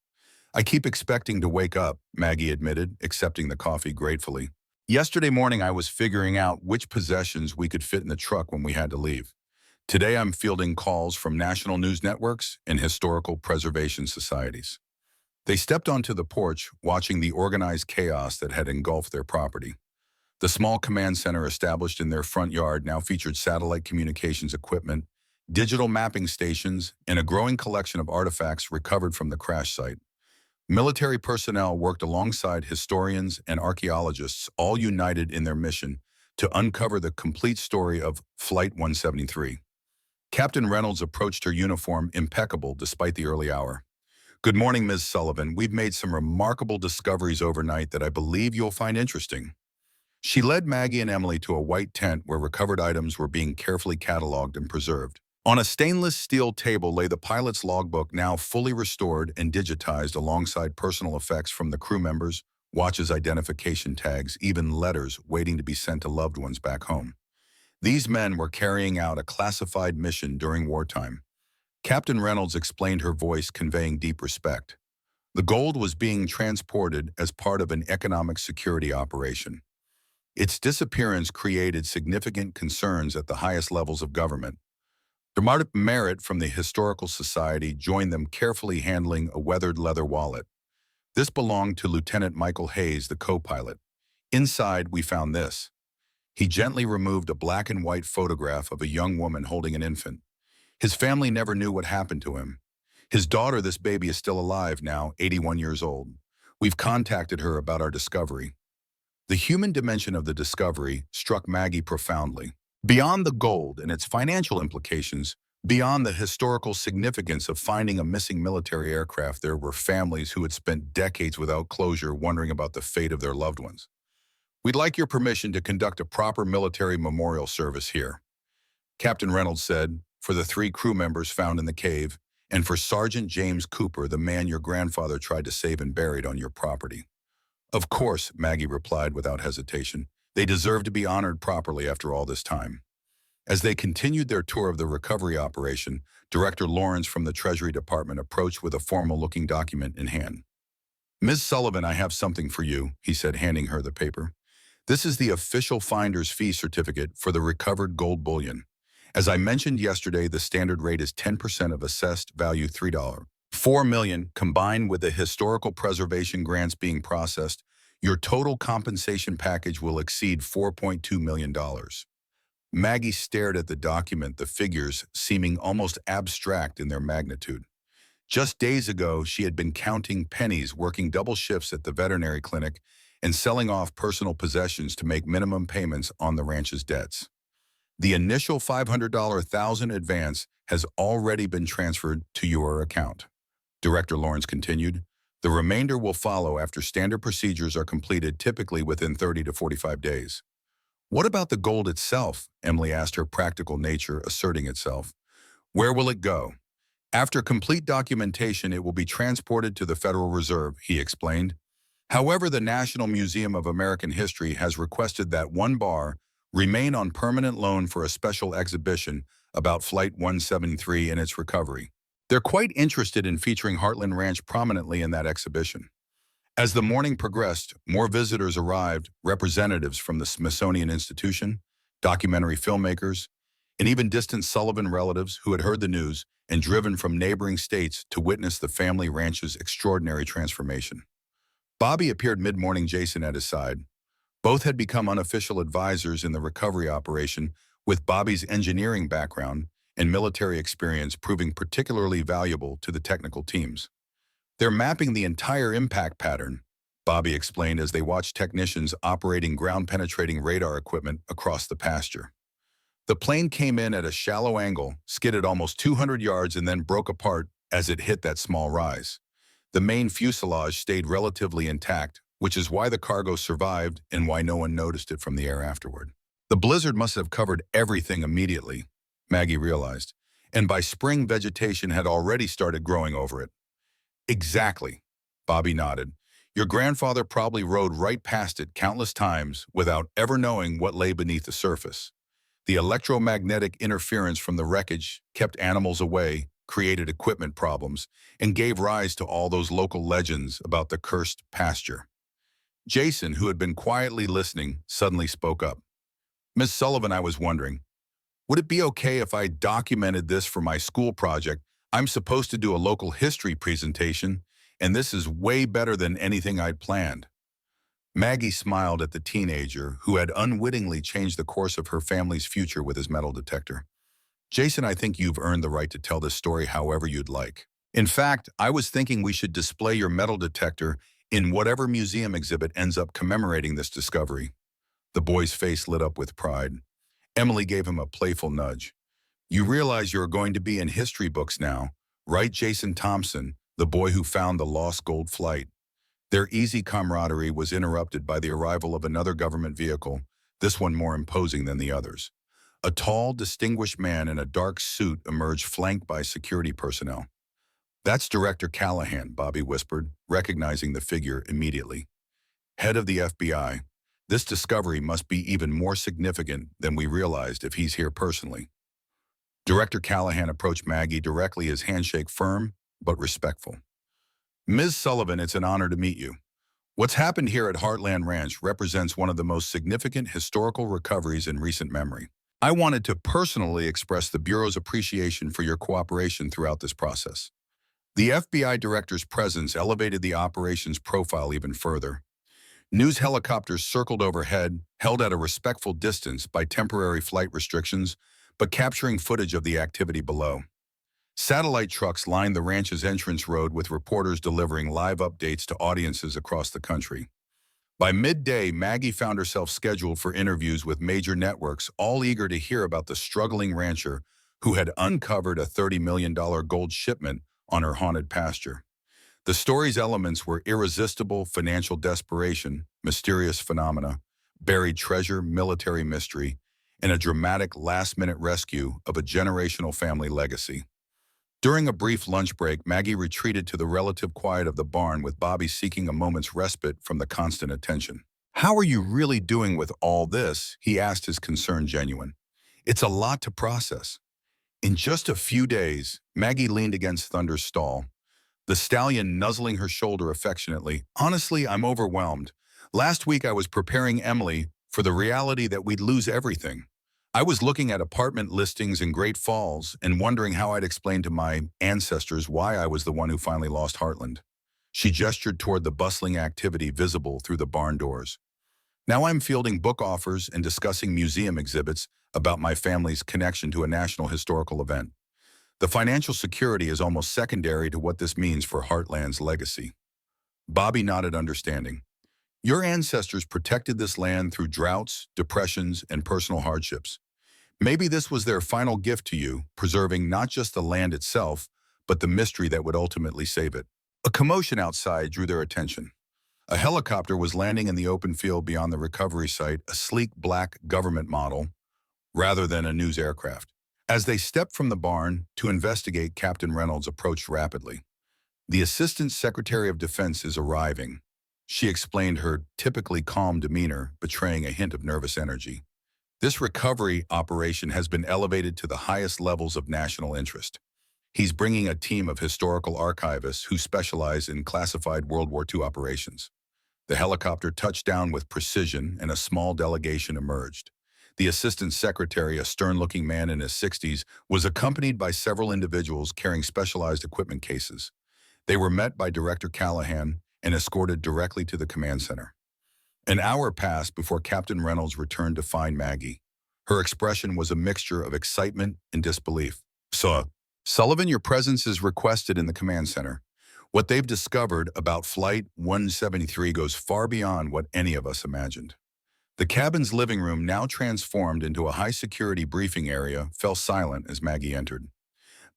I keep expecting to wake up, Maggie admitted, accepting the coffee gratefully. Yesterday morning I was figuring out which possessions we could fit in the truck when we had to leave. Today I'm fielding calls from national news networks and historical preservation societies. They stepped onto the porch, watching the organized chaos that had engulfed their property. The small command center established in their front yard now featured satellite communications equipment, digital mapping stations, and a growing collection of artifacts recovered from the crash site. Military personnel worked alongside historians and archaeologists, all united in their mission to uncover the complete story of Flight 173. Captain Reynolds approached her uniform impeccable despite the early hour. Good morning, Ms. Sullivan. We've made some remarkable discoveries overnight that I believe you'll find interesting. She led Maggie and Emily to a white tent where recovered items were being carefully cataloged and preserved. On a stainless steel table lay the pilot's logbook, now fully restored and digitized alongside personal effects from the crew members, watches, identification tags, even letters waiting to be sent to loved ones back home. These men were carrying out a classified mission during wartime. Captain Reynolds explained, her voice conveying deep respect. The gold was being transported as part of an economic security operation. Its disappearance created significant concerns at the highest levels of government. Dramatic Merit from the Historical Society joined them, carefully handling a weathered leather wallet. This belonged to Lieutenant Michael Hayes, the co-pilot. Inside, we found this. He gently removed a black and white photograph of a young woman holding an infant. His family never knew what happened to him. His daughter, this baby, is still alive now, 81 years old. We've contacted her about our discovery. The human dimension of the discovery struck Maggie profoundly. Beyond the gold and its financial implications, beyond the historical significance of finding a missing military aircraft, there were families who had spent decades without closure, wondering about the fate of their loved ones. We'd like your permission to conduct a proper military memorial service here, Captain Reynolds said, for the 3 crew members found in the cave, and for Sergeant James Cooper, the man your grandfather tried to save and buried on your property. Of course, Maggie replied without hesitation. They deserve to be honored properly after all this time. As they continued their tour of the recovery operation, Director Lawrence from the Treasury Department approached with a formal-looking document in hand. Ms. Sullivan, I have something for you, he said, handing her the paper. This is the official finder's fee certificate for the recovered gold bullion. As I mentioned yesterday, the standard rate is 10% of assessed value $3. $4 million, combined with the historical preservation grants being processed, your total compensation package will exceed $4.2 million. Maggie stared at the document, the figures seeming almost abstract in their magnitude. Just days ago, she had been counting pennies, working double shifts at the veterinary clinic, and selling off personal possessions to make minimum payments on the ranch's debts. The initial $500 thousand advance has already been transferred to your account. Director Lawrence continued. The remainder will follow after standard procedures are completed, typically within 30 to 45 days. What about the gold itself? Emily asked, her practical nature asserting itself. Where will it go? After complete documentation, it will be transported to the Federal Reserve, he explained. However, the National Museum of American History has requested that one bar remain on permanent loan for a special exhibition about Flight 173 and its recovery. They're quite interested in featuring Heartland Ranch prominently in that exhibition. As the morning progressed, more visitors arrived, representatives from the Smithsonian Institution, documentary filmmakers, and even distant Sullivan relatives who had heard the news and driven from neighboring states to witness the family ranch's extraordinary transformation. Bobby appeared mid-morning, Jason at his side. Both had become unofficial advisors in the recovery operation, with Bobby's engineering background and military experience proving particularly valuable to the technical teams. They're mapping the entire impact pattern, Bobby explained as they watched technicians operating ground-penetrating radar equipment across the pasture. The plane came in at a shallow angle, skidded almost 200 yards, and then broke apart as it hit that small rise. The main fuselage stayed relatively intact, which is why the cargo survived and why no one noticed it from the air afterward. The blizzard must have covered everything immediately, Maggie realized, and by spring vegetation had already started growing over it. Exactly, Bobby nodded. Your grandfather probably rode right past it countless times without ever knowing what lay beneath the surface. The electromagnetic interference from the wreckage kept animals away, created equipment problems, and gave rise to all those local legends about the cursed pasture. Jason, who had been quietly listening, suddenly spoke up. Miss Sullivan, I was wondering, would it be okay if I documented this for my school project? I'm supposed to do a local history presentation, and this is way better than anything I'd planned. Maggie smiled at the teenager who had unwittingly changed the course of her family's future with his metal detector. Jason, I think you've earned the right to tell this story however you'd like. In fact, I was thinking we should display your metal detector in whatever museum exhibit ends up commemorating this discovery. The boy's face lit up with pride. Emily gave him a playful nudge. You realize you're going to be in history books now, right, Jason Thompson, the boy who found the lost gold flight? Their easy camaraderie was interrupted by the arrival of another government vehicle, this one more imposing than the others. A tall, distinguished man in a dark suit emerged, flanked by security personnel. That's Director Callahan, Bobby whispered, recognizing the figure immediately. Head of the FBI, this discovery must be even more significant than we realized if he's here personally. Director Callahan approached Maggie directly, his handshake firm but respectful. Ms. Sullivan, it's an honor to meet you. What's happened here at Heartland Ranch represents one of the most significant historical recoveries in recent memory. I wanted to personally express the Bureau's appreciation for your cooperation throughout this process. The FBI director's presence elevated the operation's profile even further. News helicopters circled overhead, held at a respectful distance by temporary flight restrictions, but capturing footage of the activity below. Satellite trucks lined the ranch's entrance road with reporters delivering live updates to audiences across the country. By midday, Maggie found herself scheduled for interviews with major networks, all eager to hear about the struggling rancher who had uncovered a $30 million gold shipment on her haunted pasture. The story's elements were irresistible financial desperation, mysterious phenomena, buried treasure, military mystery, and a dramatic last-minute rescue of a generational family legacy. During a brief lunch break, Maggie retreated to the relative quiet of the barn, with Bobby seeking a moment's respite from the constant attention. How are you really doing with all this? He asked, his concern genuine. It's a lot to process. In just a few days, Maggie leaned against Thunder's stall, the stallion nuzzling her shoulder affectionately. Honestly, I'm overwhelmed. Last week I was preparing Emily for the reality that we'd lose everything. I was looking at apartment listings in Great Falls and wondering how I'd explain to my ancestors why I was the one who finally lost Heartland. She gestured toward the bustling activity visible through the barn doors. Now I'm fielding book offers and discussing museum exhibits about my family's connection to a national historical event. The financial security is almost secondary to what this means for Heartland's legacy. Bobby nodded understanding. Your ancestors protected this land through droughts, depressions, and personal hardships. Maybe this was their final gift to you, preserving not just the land itself, but the mystery that would ultimately save it. A commotion outside drew their attention. A helicopter was landing in the open field beyond the recovery site, a sleek black government model, rather than a news aircraft. As they stepped from the barn to investigate, Captain Reynolds approached rapidly. The Assistant Secretary of Defense is arriving. She explained, her typically calm demeanor betraying a hint of nervous energy. This recovery operation has been elevated to the highest levels of national interest. He's bringing a team of historical archivists who specialize in classified World War II operations. The helicopter touched down with precision and a small delegation emerged. The assistant secretary, a stern-looking man in his 60s, was accompanied by several individuals carrying specialized equipment cases. They were met by Director Callahan and escorted directly to the command center. An hour passed before Captain Reynolds returned to find Maggie. Her expression was a mixture of excitement and disbelief. So, Sullivan, your presence is requested in the command center. What they've discovered about Flight 173 goes far beyond what any of us imagined. The cabin's living room, now transformed into a high-security briefing area, fell silent as Maggie entered.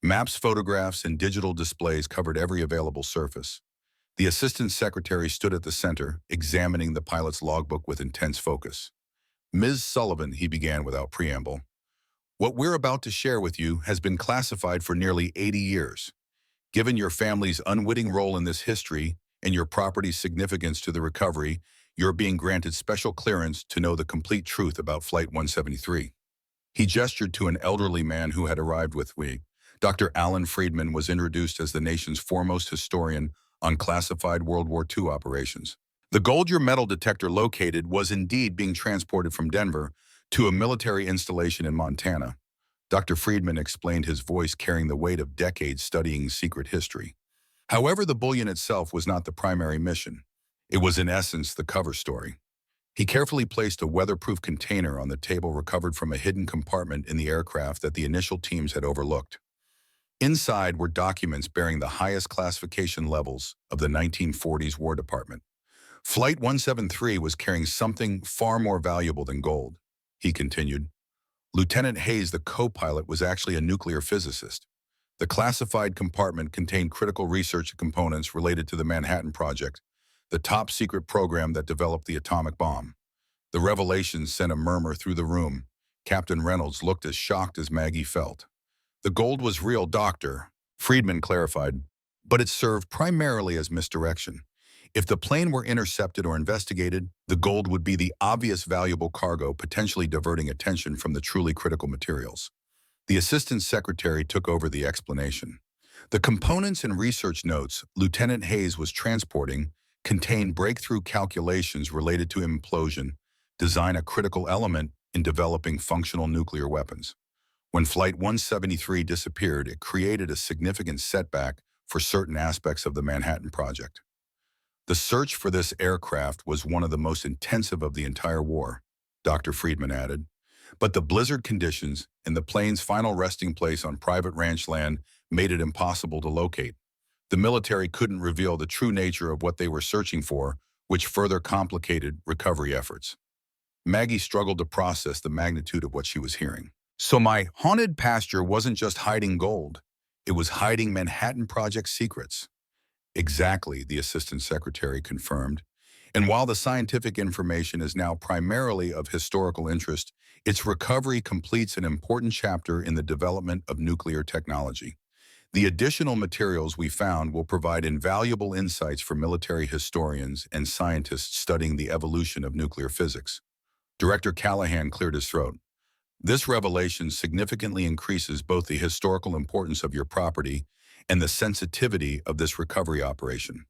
Maps, photographs, and digital displays covered every available surface. The assistant secretary stood at the center, examining the pilot's logbook with intense focus. Ms. Sullivan, he began without preamble, what we're about to share with you has been classified for nearly 80 years. Given your family's unwitting role in this history and your property's significance to the recovery, you're being granted special clearance to know the complete truth about Flight 173. He gestured to an elderly man who had arrived with we. Dr. Alan Friedman was introduced as the nation's foremost historian on classified World War II operations. The gold your metal detector located was indeed being transported from Denver to a military installation in Montana. Dr. Friedman explained, his voice carrying the weight of decades studying secret history. However, the bullion itself was not the primary mission. It was in essence the cover story. He carefully placed a weatherproof container on the table recovered from a hidden compartment in the aircraft that the initial teams had overlooked. Inside were documents bearing the highest classification levels of the 1940s War Department. Flight 173 was carrying something far more valuable than gold, he continued. Lieutenant Hayes, the co-pilot, was actually a nuclear physicist. The classified compartment contained critical research components related to the Manhattan Project, the top-secret program that developed the atomic bomb. The revelation sent a murmur through the room. Captain Reynolds looked as shocked as Maggie felt. The gold was real, Dr. Friedman clarified, but it served primarily as misdirection. If the plane were intercepted or investigated, the gold would be the obvious valuable cargo, potentially diverting attention from the truly critical materials. The assistant secretary took over the explanation. The components and research notes Lieutenant Hayes was transporting contained breakthrough calculations related to implosion, design, a critical element in developing functional nuclear weapons. When Flight 173 disappeared, it created a significant setback for certain aspects of the Manhattan Project. The search for this aircraft was one of the most intensive of the entire war, Dr. Friedman added. But the blizzard conditions and the plane's final resting place on private ranch land made it impossible to locate. The military couldn't reveal the true nature of what they were searching for, which further complicated recovery efforts. Maggie struggled to process the magnitude of what she was hearing. So my haunted pasture wasn't just hiding gold. It was hiding Manhattan Project secrets. Exactly, the assistant secretary confirmed. And while the scientific information is now primarily of historical interest, its recovery completes an important chapter in the development of nuclear technology. The additional materials we found will provide invaluable insights for military historians and scientists studying the evolution of nuclear physics. Director Callahan cleared his throat. This revelation significantly increases both the historical importance of your property and the sensitivity of this recovery operation.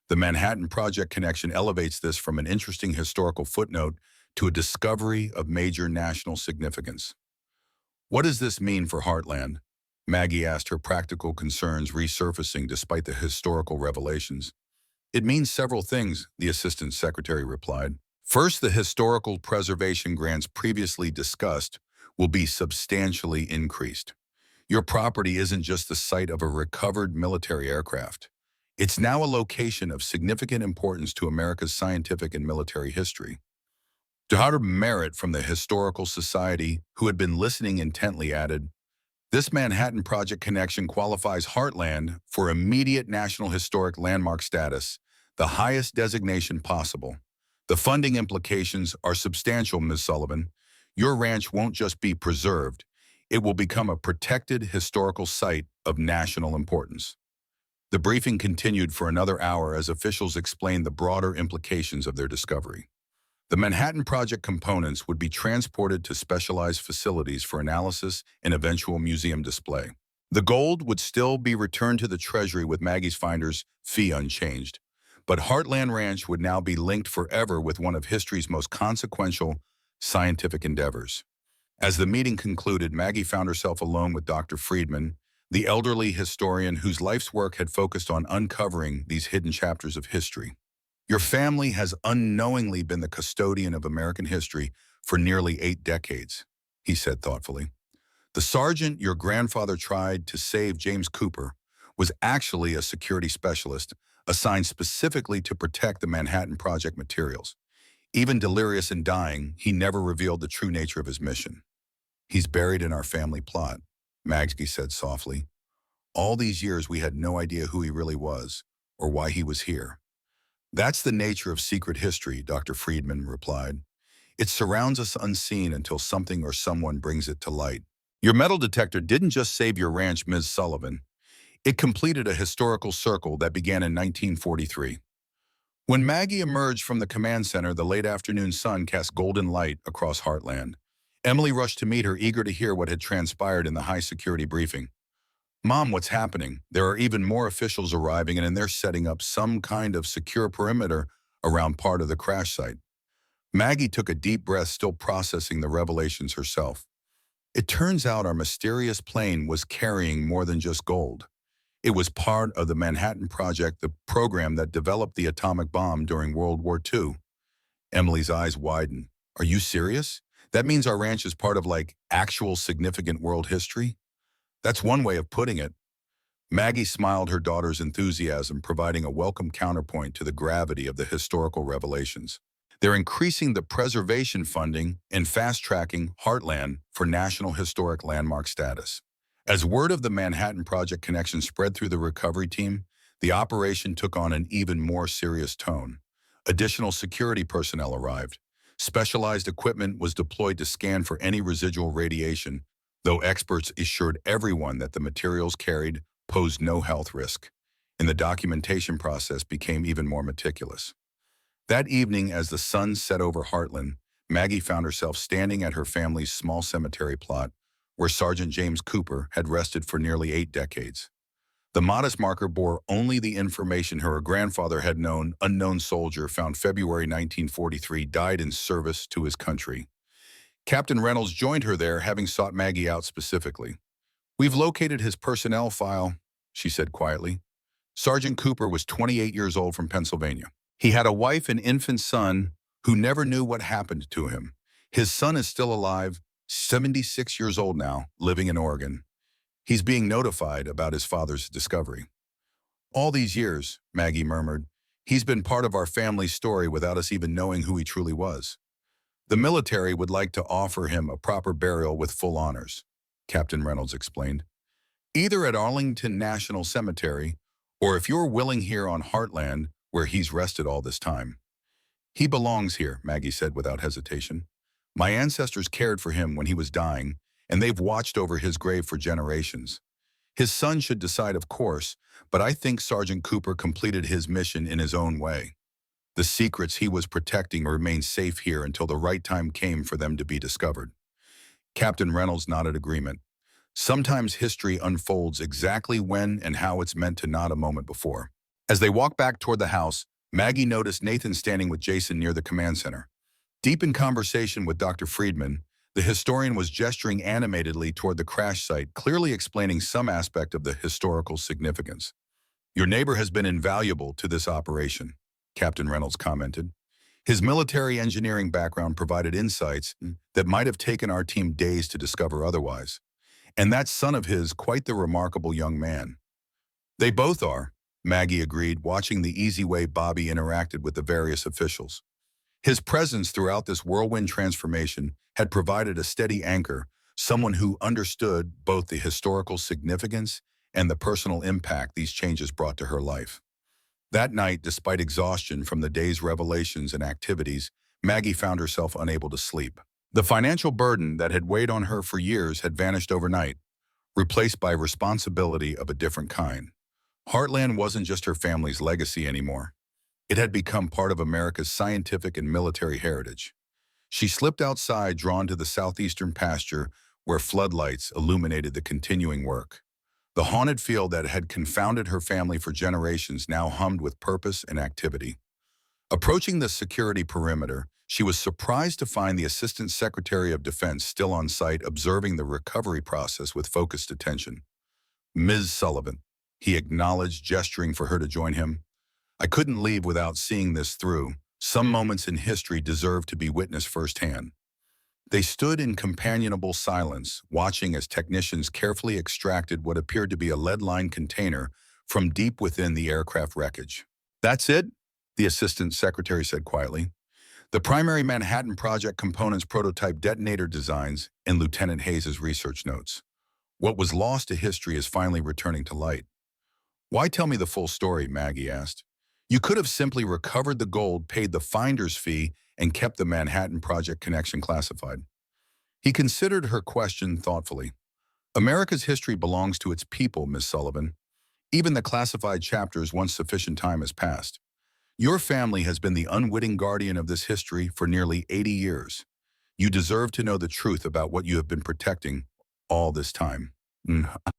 The Manhattan Project connection elevates this from an interesting historical footnote to a discovery of major national significance. What does this mean for Heartland? Maggie asked, her practical concerns resurfacing despite the historical revelations. It means several things, the assistant secretary replied. First, the historical preservation grants previously discussed will be substantially increased. Your property isn't just the site of a recovered military aircraft. It's now a location of significant importance to America's scientific and military history. Dr. Merritt from the Historical Society, who had been listening intently, added, "This Manhattan Project connection qualifies Heartland for immediate National Historic Landmark status, the highest designation possible. The funding implications are substantial, Ms. Sullivan. Your ranch won't just be preserved, it will become a protected historical site of national importance." The briefing continued for another hour as officials explained the broader implications of their discovery. The Manhattan Project components would be transported to specialized facilities for analysis and eventual museum display. The gold would still be returned to the Treasury with Maggie's finder's fee unchanged, but Heartland Ranch would now be linked forever with one of history's most consequential scientific endeavors. As the meeting concluded, Maggie found herself alone with Dr. Friedman, the elderly historian whose life's work had focused on uncovering these hidden chapters of history. "Your family has unknowingly been the custodian of American history for nearly 8 decades, he said thoughtfully. The sergeant your grandfather tried to save, James Cooper, was actually a security specialist assigned specifically to protect the Manhattan Project materials. Even delirious and dying, he never revealed the true nature of his mission. He's buried in our family plot," Maggie said softly. "All these years we had no idea who he really was or why he was here." "That's the nature of secret history," Dr. Friedman replied. "It surrounds us unseen until something or someone brings it to light. Your metal detector didn't just save your ranch, Ms. Sullivan. It completed a historical circle that began in 1943. When Maggie emerged from the command center, the late afternoon sun cast golden light across Heartland. Emily rushed to meet her, eager to hear what had transpired in the high-security briefing. "Mom, what's happening? There are even more officials arriving, and they're setting up some kind of secure perimeter around part of the crash site." Maggie took a deep breath, still processing the revelations herself. It turns out our mysterious plane was carrying more than just gold. It was part of the Manhattan Project, the program that developed the atomic bomb during World War II. Emily's eyes widened. "Are you serious? That means our ranch is part of, like, actual significant world history?" "That's one way of putting it." Maggie smiled her daughter's enthusiasm, providing a welcome counterpoint to the gravity of the historical revelations. "They're increasing the preservation funding and fast-tracking Heartland for National Historic Landmark status." As word of the Manhattan Project connection spread through the recovery team, the operation took on an even more serious tone. Additional security personnel arrived. Specialized equipment was deployed to scan for any residual radiation, though experts assured everyone that the materials carried posed no health risk, and the documentation process became even more meticulous. That evening, as the sun set over Heartland, Maggie found herself standing at her family's small cemetery plot, where Sergeant James Cooper had rested for nearly 8 decades. The modest marker bore only the information her grandfather had known: unknown soldier, found February 1943, died in service to his country. Captain Reynolds joined her there, having sought Maggie out specifically. "We've located his personnel file," she said quietly. "Sergeant Cooper was 28 years old, from Pennsylvania. He had a wife and infant son who never knew what happened to him. His son is still alive, 76 years old now, living in Oregon. He's being notified about his father's discovery." "All these years," Maggie murmured, "he's been part of our family's story without us even knowing who he truly was. The military would like to offer him a proper burial with full honors," Captain Reynolds explained. "Either at Arlington National Cemetery, or if you're willing, here on Heartland, where he's rested all this time." "He belongs here," Maggie said without hesitation. "My ancestors cared for him when he was dying, and they've watched over his grave for generations. His son should decide, of course, but I think Sergeant Cooper completed his mission in his own way. The secrets he was protecting remain safe here until the right time came for them to be discovered." Captain Reynolds nodded agreement. Sometimes history unfolds exactly when and how it's meant to, not a moment before. As they walked back toward the house, Maggie noticed Nathan standing with Jason near the command center. Deep in conversation with Dr. Friedman, the historian was gesturing animatedly toward the crash site, clearly explaining some aspect of the historical significance. "Your neighbor has been invaluable to this operation," Captain Reynolds commented. "His military engineering background provided insights that might have taken our team days to discover otherwise. And that son of his, quite the remarkable young man. They both are, Maggie agreed, watching the easy way Bobby interacted with the various officials. His presence throughout this whirlwind transformation had provided a steady anchor, someone who understood both the historical significance and the personal impact these changes brought to her life. That night, despite exhaustion from the day's revelations and activities, Maggie found herself unable to sleep. The financial burden that had weighed on her for years had vanished overnight, replaced by responsibility of a different kind. Heartland wasn't just her family's legacy anymore. It had become part of America's scientific and military heritage. She slipped outside, drawn to the southeastern pasture where floodlights illuminated the continuing work. The haunted field that had confounded her family for generations now hummed with purpose and activity. Approaching the security perimeter, she was surprised to find the Assistant Secretary of Defense still on site, observing the recovery process with focused attention. "Ms. Sullivan," he acknowledged, gesturing for her to join him. "I couldn't leave without seeing this through. Some moments in history deserve to be witnessed firsthand." They stood in companionable silence, watching as technicians carefully extracted what appeared to be a lead-lined container from deep within the aircraft wreckage. "That's it?" the Assistant Secretary said quietly. "The primary Manhattan Project components, prototype detonator designs, and Lieutenant Hayes's research notes. What was lost to history is finally returning to light." "Why tell me the full story?" Maggie asked. "You could have simply recovered the gold, paid the finder's fee, and kept the Manhattan Project connection classified." He considered her question thoughtfully. "America's history belongs to its people, Miss Sullivan. Even the classified chapters once sufficient time has passed. Your family has been the unwitting guardian of this history for nearly 80 years. You deserve to know the truth about what you have been protecting all this time."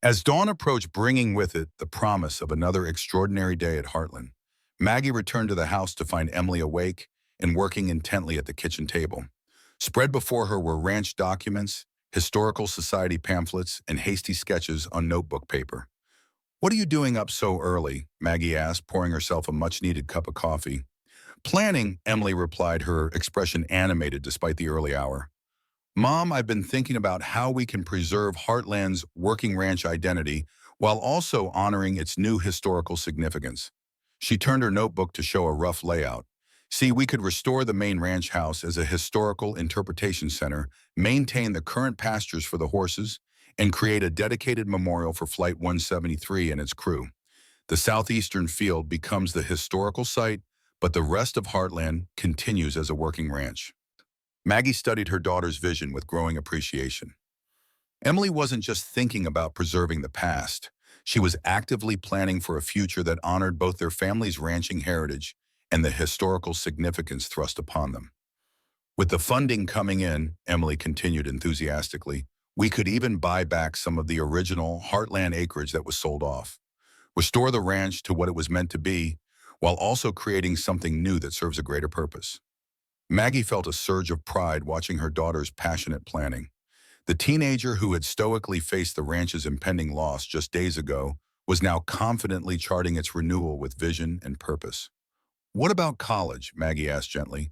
As dawn approached, bringing with it the promise of another extraordinary day at Heartland, Maggie returned to the house to find Emily awake and working intently at the kitchen table. Spread before her were ranch documents, historical society pamphlets, and hasty sketches on notebook paper. "What are you doing up so early?" Maggie asked, pouring herself a much-needed cup of coffee. "Planning," Emily replied, her expression animated despite the early hour. "Mom, I've been thinking about how we can preserve Heartland's working ranch identity while also honoring its new historical significance." She turned her notebook to show a rough layout. "See, we could restore the main ranch house as a historical interpretation center, maintain the current pastures for the horses, and create a dedicated memorial for Flight 173 and its crew. The southeastern field becomes the historical site, but the rest of Heartland continues as a working ranch." Maggie studied her daughter's vision with growing appreciation. Emily wasn't just thinking about preserving the past. She was actively planning for a future that honored both their family's ranching heritage and the historical significance thrust upon them. "With the funding coming in," Emily continued enthusiastically, "we could even buy back some of the original Heartland acreage that was sold off, restore the ranch to what it was meant to be, while also creating something new that serves a greater purpose." Maggie felt a surge of pride watching her daughter's passionate planning. The teenager who had stoically faced the ranch's impending loss just days ago was now confidently charting its renewal with vision and purpose. "What about college?" Maggie asked gently.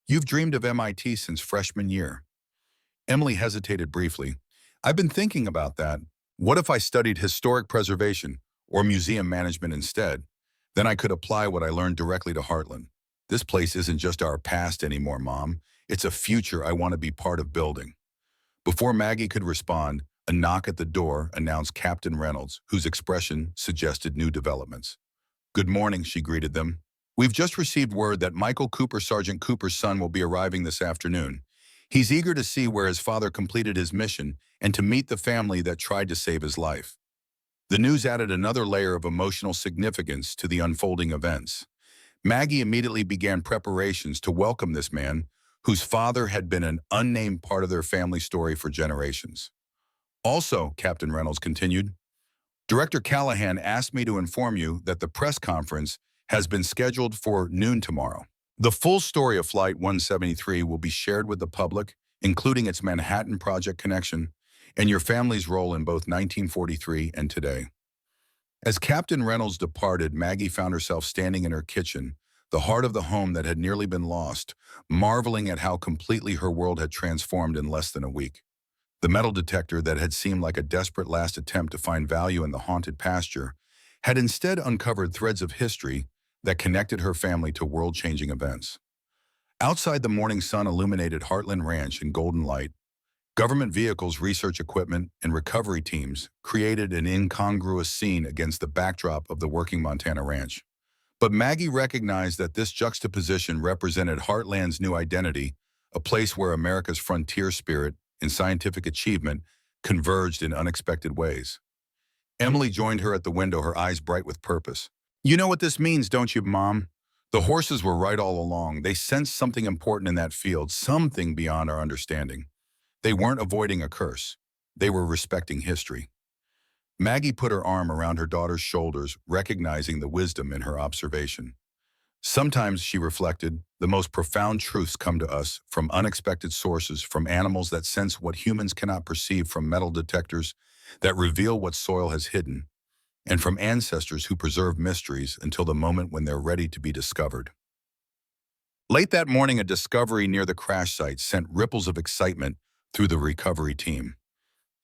"You've dreamed of MIT since freshman year." Emily hesitated briefly. "I've been thinking about that. What if I studied historic preservation or museum management instead? Then I could apply what I learned directly to Heartland. This place isn't just our past anymore, Mom. It's a future I want to be part of building." Before Maggie could respond, a knock at the door announced Captain Reynolds, whose expression suggested new developments. "Good morning," she greeted them. "We've just received word that Michael Cooper, Sergeant Cooper's son, will be arriving this afternoon. He's eager to see where his father completed his mission and to meet the family that tried to save his life." The news added another layer of emotional significance to the unfolding events. Maggie immediately began preparations to welcome this man, whose father had been an unnamed part of their family story for generations. "Also," Captain Reynolds continued, "Director Callahan asked me to inform you that the press conference has been scheduled for noon tomorrow. The full story of Flight 173 will be shared with the public, including its Manhattan Project connection and your family's role in both 1943 and today." As Captain Reynolds departed, Maggie found herself standing in her kitchen, the heart of the home that had nearly been lost, marveling at how completely her world had transformed in less than a week. The metal detector that had seemed like a desperate last attempt to find value in the haunted pasture had instead uncovered threads of history that connected her family to world-changing events. Outside, the morning sun illuminated Heartland Ranch in golden light. Government vehicles, research equipment, and recovery teams created an incongruous scene against the backdrop of the working Montana ranch. But Maggie recognized that this juxtaposition represented Heartland's new identity, a place where America's frontier spirit and scientific achievement converged in unexpected ways. Emily joined her at the window, her eyes bright with purpose. "You know what this means, don't you, Mom?" The horses were right all along. They sensed something important in that field, something beyond our understanding. They weren't avoiding a curse. They were respecting history. Maggie put her arm around her daughter's shoulders, recognizing the wisdom in her observation. Sometimes, she reflected, the most profound truths come to us from unexpected sources, from animals that sense what humans cannot perceive, from metal detectors that reveal what soil has hidden, and from ancestors who preserve mysteries until the moment when they're ready to be discovered. Late that morning, a discovery near the crash site sent ripples of excitement through the recovery team.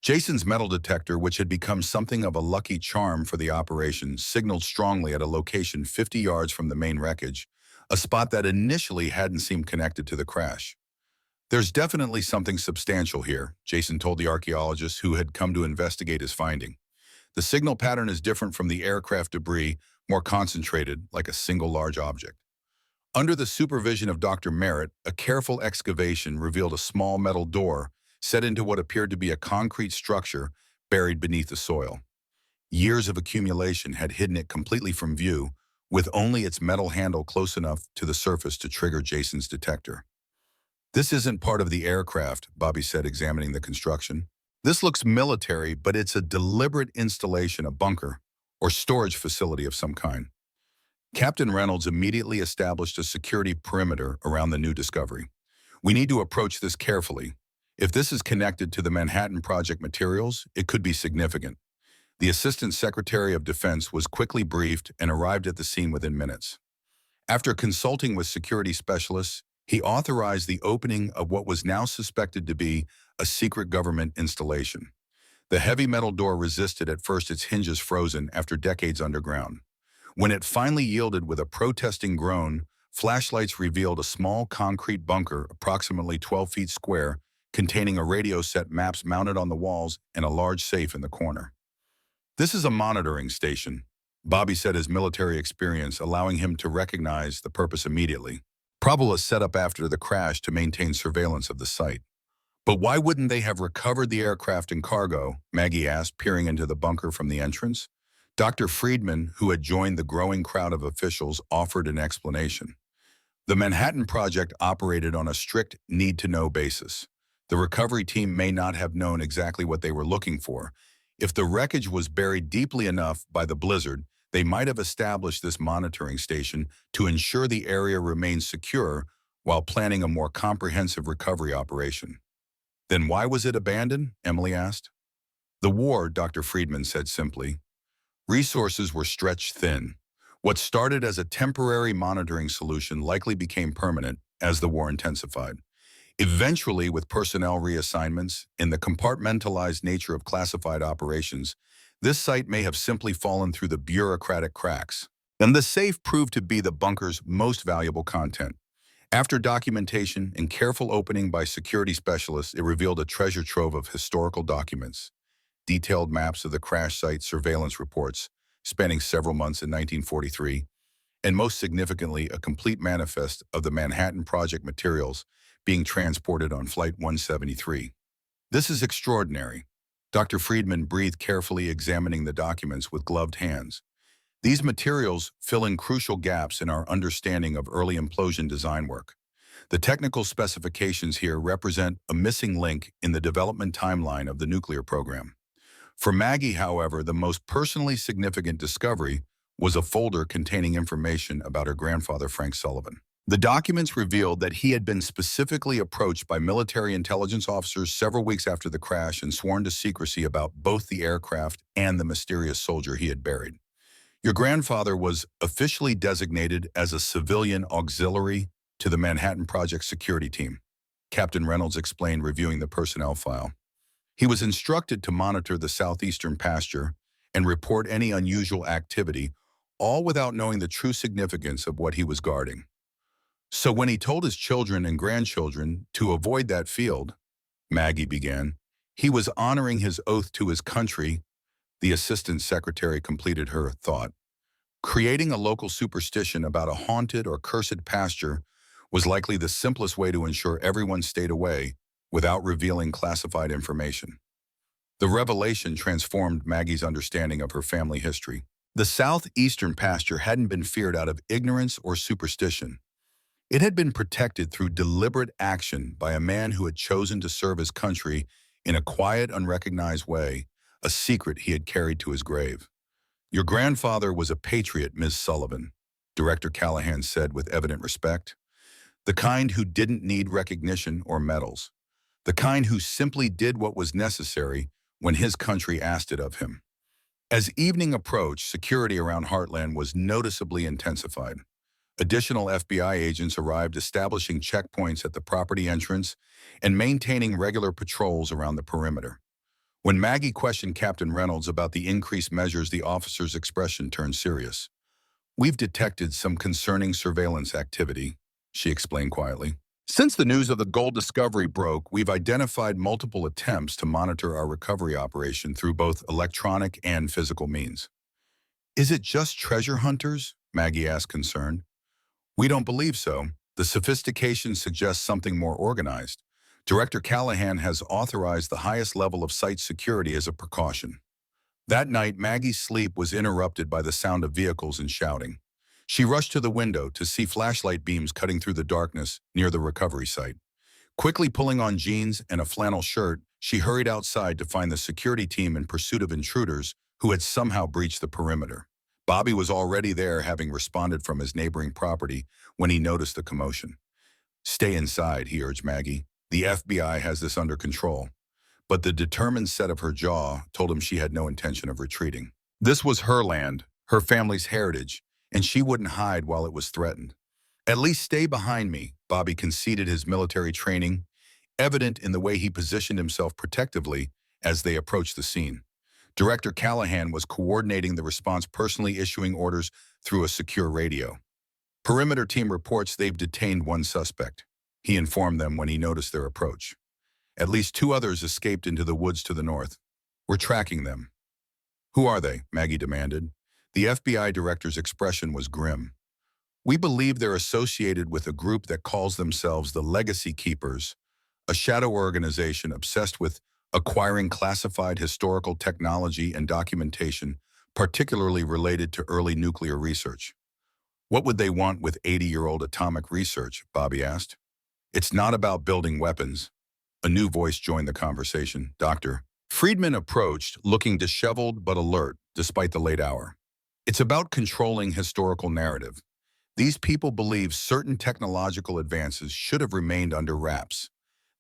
Jason's metal detector, which had become something of a lucky charm for the operation, signaled strongly at a location 50 yards from the main wreckage, a spot that initially hadn't seemed connected to the crash. "There's definitely something substantial here," Jason told the archaeologist who had come to investigate his finding. "The signal pattern is different from the aircraft debris, more concentrated, like a single large object." Under the supervision of Dr. Merritt, a careful excavation revealed a small metal door set into what appeared to be a concrete structure buried beneath the soil. Years of accumulation had hidden it completely from view, with only its metal handle close enough to the surface to trigger Jason's detector. "This isn't part of the aircraft," Bobby said, examining the construction. "This looks military, but it's a deliberate installation, a bunker, or storage facility of some kind." Captain Reynolds immediately established a security perimeter around the new discovery. "We need to approach this carefully. If this is connected to the Manhattan Project materials, it could be significant." The Assistant Secretary of Defense was quickly briefed and arrived at the scene within minutes. After consulting with security specialists, he authorized the opening of what was now suspected to be a secret government installation. The heavy metal door resisted at first, its hinges frozen after decades underground. When it finally yielded with a protesting groan, flashlights revealed a small concrete bunker approximately 12 feet square, containing a radio set, maps mounted on the walls, and a large safe in the corner. "This is a monitoring station," Bobby said, his military experience allowing him to recognize the purpose immediately. "Probably set up after the crash to maintain surveillance of the site." "But why wouldn't they have recovered the aircraft and cargo?" Maggie asked, peering into the bunker from the entrance. Dr. Friedman, who had joined the growing crowd of officials, offered an explanation. "The Manhattan Project operated on a strict need-to-know basis. The recovery team may not have known exactly what they were looking for. If the wreckage was buried deeply enough by the blizzard, they might have established this monitoring station to ensure the area remains secure while planning a more comprehensive recovery operation." "Then why was it abandoned?" Emily asked. "The war," Dr. Friedman said simply. "Resources were stretched thin. What started as a temporary monitoring solution likely became permanent as the war intensified. Eventually, with personnel reassignments and the compartmentalized nature of classified operations, this site may have simply fallen through the bureaucratic cracks. And the safe proved to be the bunker's most valuable content. After documentation and careful opening by security specialists, it revealed a treasure trove of historical documents, detailed maps of the crash site, surveillance reports spanning several months in 1943, and most significantly, a complete manifest of the Manhattan Project materials being transported on Flight 173. "This is extraordinary." Dr. Friedman breathed carefully, examining the documents with gloved hands. "These materials fill in crucial gaps in our understanding of early implosion design work. The technical specifications here represent a missing link in the development timeline of the nuclear program." For Maggie, however, the most personally significant discovery was a folder containing information about her grandfather, Frank Sullivan. The documents revealed that he had been specifically approached by military intelligence officers several weeks after the crash and sworn to secrecy about both the aircraft and the mysterious soldier he had buried. "Your grandfather was officially designated as a civilian auxiliary to the Manhattan Project security team," Captain Reynolds explained, reviewing the personnel file. He was instructed to monitor the southeastern pasture and report any unusual activity, all without knowing the true significance of what he was guarding. So when he told his children and grandchildren to avoid that field, Maggie began, he was honoring his oath to his country. The assistant secretary completed her thought. Creating a local superstition about a haunted or cursed pasture was likely the simplest way to ensure everyone stayed away without revealing classified information. The revelation transformed Maggie's understanding of her family history. The southeastern pasture hadn't been feared out of ignorance or superstition. It had been protected through deliberate action by a man who had chosen to serve his country in a quiet, unrecognized way, a secret he had carried to his grave. "Your grandfather was a patriot, Ms. Sullivan," Director Callahan said with evident respect. "The kind who didn't need recognition or medals. The kind who simply did what was necessary when his country asked it of him." As evening approached, security around Heartland was noticeably intensified. Additional FBI agents arrived, establishing checkpoints at the property entrance and maintaining regular patrols around the perimeter. When Maggie questioned Captain Reynolds about the increased measures, the officer's expression turned serious. "We've detected some concerning surveillance activity," she explained quietly. "Since the news of the gold discovery broke, we've identified multiple attempts to monitor our recovery operation through both electronic and physical means." "Is it just treasure hunters?" Maggie asked, concerned. "We don't believe so. The sophistication suggests something more organized. Director Callahan has authorized the highest level of site security as a precaution." That night, Maggie's sleep was interrupted by the sound of vehicles and shouting. She rushed to the window to see flashlight beams cutting through the darkness near the recovery site. Quickly pulling on jeans and a flannel shirt, she hurried outside to find the security team in pursuit of intruders who had somehow breached the perimeter. Bobby was already there, having responded from his neighboring property when he noticed the commotion. "Stay inside," he urged Maggie. "The FBI has this under control." But the determined set of her jaw told him she had no intention of retreating. This was her land, her family's heritage, and she wouldn't hide while it was threatened. "At least stay behind me," Bobby conceded, his military training evident in the way he positioned himself protectively as they approached the scene. Director Callahan was coordinating the response, personally issuing orders through a secure radio. "Perimeter team reports they've detained one suspect," he informed them when he noticed their approach. "At least 2 others escaped into the woods to the north. We're tracking them." "Who are they?" Maggie demanded. The FBI director's expression was grim. "We believe they're associated with a group that calls themselves the Legacy Keepers, a shadow organization obsessed with acquiring classified historical technology and documentation, particularly related to early nuclear research." "What would they want with 80-year-old atomic research?" Bobby asked. "It's not about building weapons." A new voice joined the conversation. Dr. Friedman approached, looking disheveled but alert despite the late hour. "It's about controlling historical narrative. These people believe certain technological advances should have remained under wraps.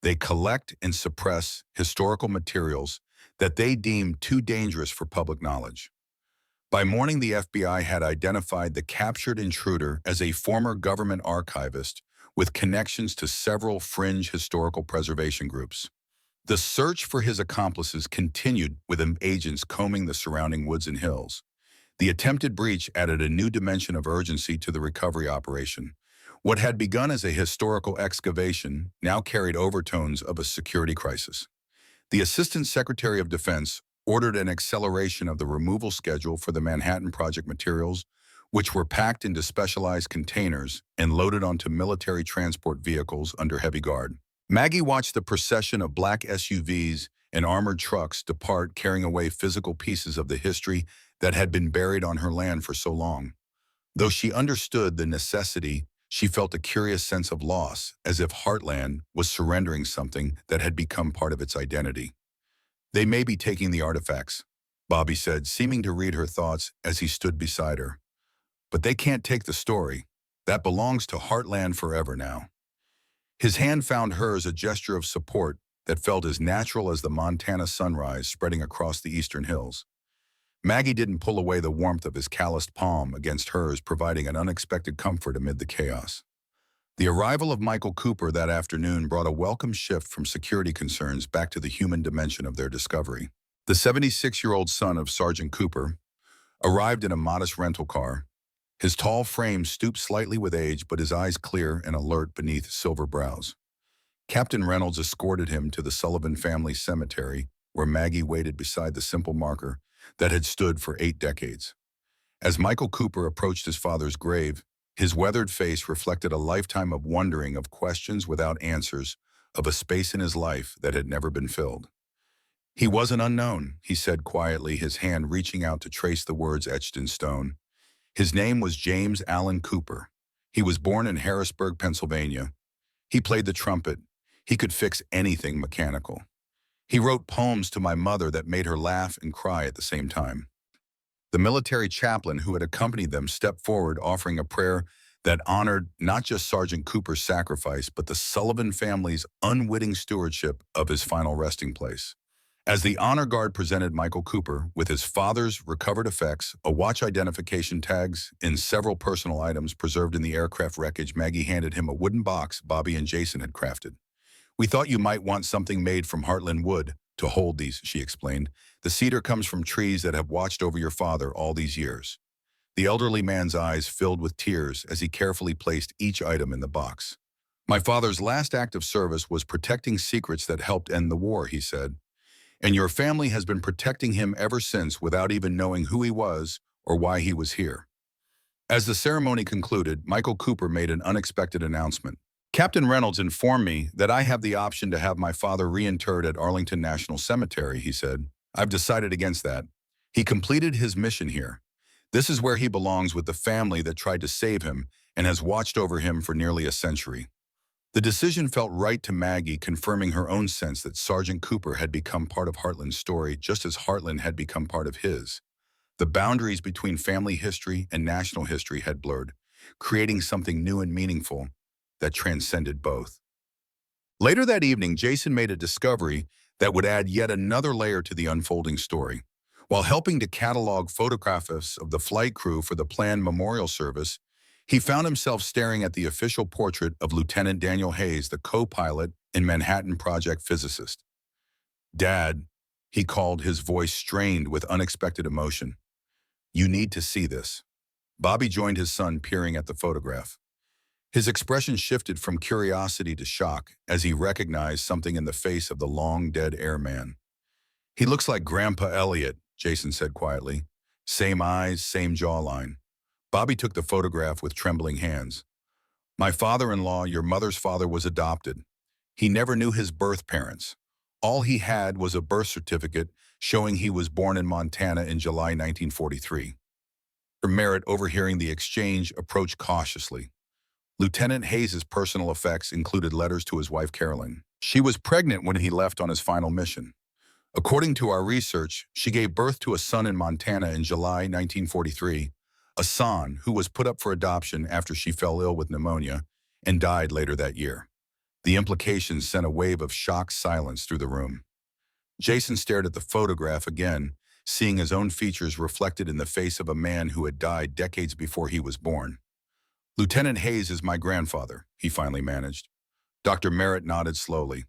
They collect and suppress historical materials that they deem too dangerous for public knowledge." By morning, the FBI had identified the captured intruder as a former government archivist with connections to several fringe historical preservation groups. The search for his accomplices continued, with agents combing the surrounding woods and hills. The attempted breach added a new dimension of urgency to the recovery operation. What had begun as a historical excavation now carried overtones of a security crisis. The Assistant Secretary of Defense ordered an acceleration of the removal schedule for the Manhattan Project materials, which were packed into specialized containers and loaded onto military transport vehicles under heavy guard. Maggie watched the procession of black SUVs and armored trucks depart, carrying away physical pieces of the history that had been buried on her land for so long. Though she understood the necessity, she felt a curious sense of loss, as if Heartland was surrendering something that had become part of its identity. "They may be taking the artifacts," Bobby said, seeming to read her thoughts as he stood beside her. "But they can't take the story. That belongs to Heartland forever now." His hand found hers, a gesture of support that felt as natural as the Montana sunrise spreading across the eastern hills. Maggie didn't pull away, the warmth of his calloused palm against hers providing an unexpected comfort amid the chaos. The arrival of Michael Cooper that afternoon brought a welcome shift from security concerns back to the human dimension of their discovery. The 76-year-old son of Sergeant Cooper arrived in a modest rental car. His tall frame stooped slightly with age, but his eyes clear and alert beneath silver brows. Captain Reynolds escorted him to the Sullivan family cemetery, where Maggie waited beside the simple marker that had stood for 8 decades. As Michael Cooper approached his father's grave, his weathered face reflected a lifetime of wondering, of questions without answers, of a space in his life that had never been filled. "He wasn't unknown," he said quietly, his hand reaching out to trace the words etched in stone. "His name was James Allen Cooper. He was born in Harrisburg, Pennsylvania. He played the trumpet. He could fix anything mechanical. He wrote poems to my mother that made her laugh and cry at the same time." The military chaplain who had accompanied them stepped forward, offering a prayer that honored not just Sergeant Cooper's sacrifice, but the Sullivan family's unwitting stewardship of his final resting place. As the honor guard presented Michael Cooper with his father's recovered effects, a watch identification tags, and several personal items preserved in the aircraft wreckage, Maggie handed him a wooden box Bobby and Jason had crafted. "We thought you might want something made from Heartland wood to hold these," she explained. "The cedar comes from trees that have watched over your father all these years." The elderly man's eyes filled with tears as he carefully placed each item in the box. "My father's last act of service was protecting secrets that helped end the war," he said. "And your family has been protecting him ever since without even knowing who he was or why he was here." As the ceremony concluded, Michael Cooper made an unexpected announcement. "Captain Reynolds informed me that I have the option to have my father reinterred at Arlington National Cemetery," he said. "I've decided against that. He completed his mission here. This is where he belongs, with the family that tried to save him and has watched over him for nearly a century." The decision felt right to Maggie, confirming her own sense that Sergeant Cooper had become part of Heartland's story, just as Heartland had become part of his. The boundaries between family history and national history had blurred, creating something new and meaningful that transcended both. Later that evening, Jason made a discovery that would add yet another layer to the unfolding story. While helping to catalog photographs of the flight crew for the planned memorial service, he found himself staring at the official portrait of Lieutenant Daniel Hayes, the co-pilot and Manhattan Project physicist. "Dad," he called, his voice strained with unexpected emotion. "You need to see this." Bobby joined his son, peering at the photograph. His expression shifted from curiosity to shock as he recognized something in the face of the long-dead airman. "He looks like Grandpa Elliot," Jason said quietly. "Same eyes, same jawline." Bobby took the photograph with trembling hands. "My father-in-law, your mother's father, was adopted. He never knew his birth parents. All he had was a birth certificate showing he was born in Montana in July 1943. Merritt, overhearing the exchange, approached cautiously. Lieutenant Hayes' personal effects included letters to his wife, Carolyn. She was pregnant when he left on his final mission. According to our research, she gave birth to a son in Montana in July 1943, a son who was put up for adoption after she fell ill with pneumonia and died later that year. The implications sent a wave of shocked silence through the room. Jason stared at the photograph again, seeing his own features reflected in the face of a man who had died decades before he was born. "Lieutenant Hayes is my grandfather," he finally managed. Dr. Merritt nodded slowly.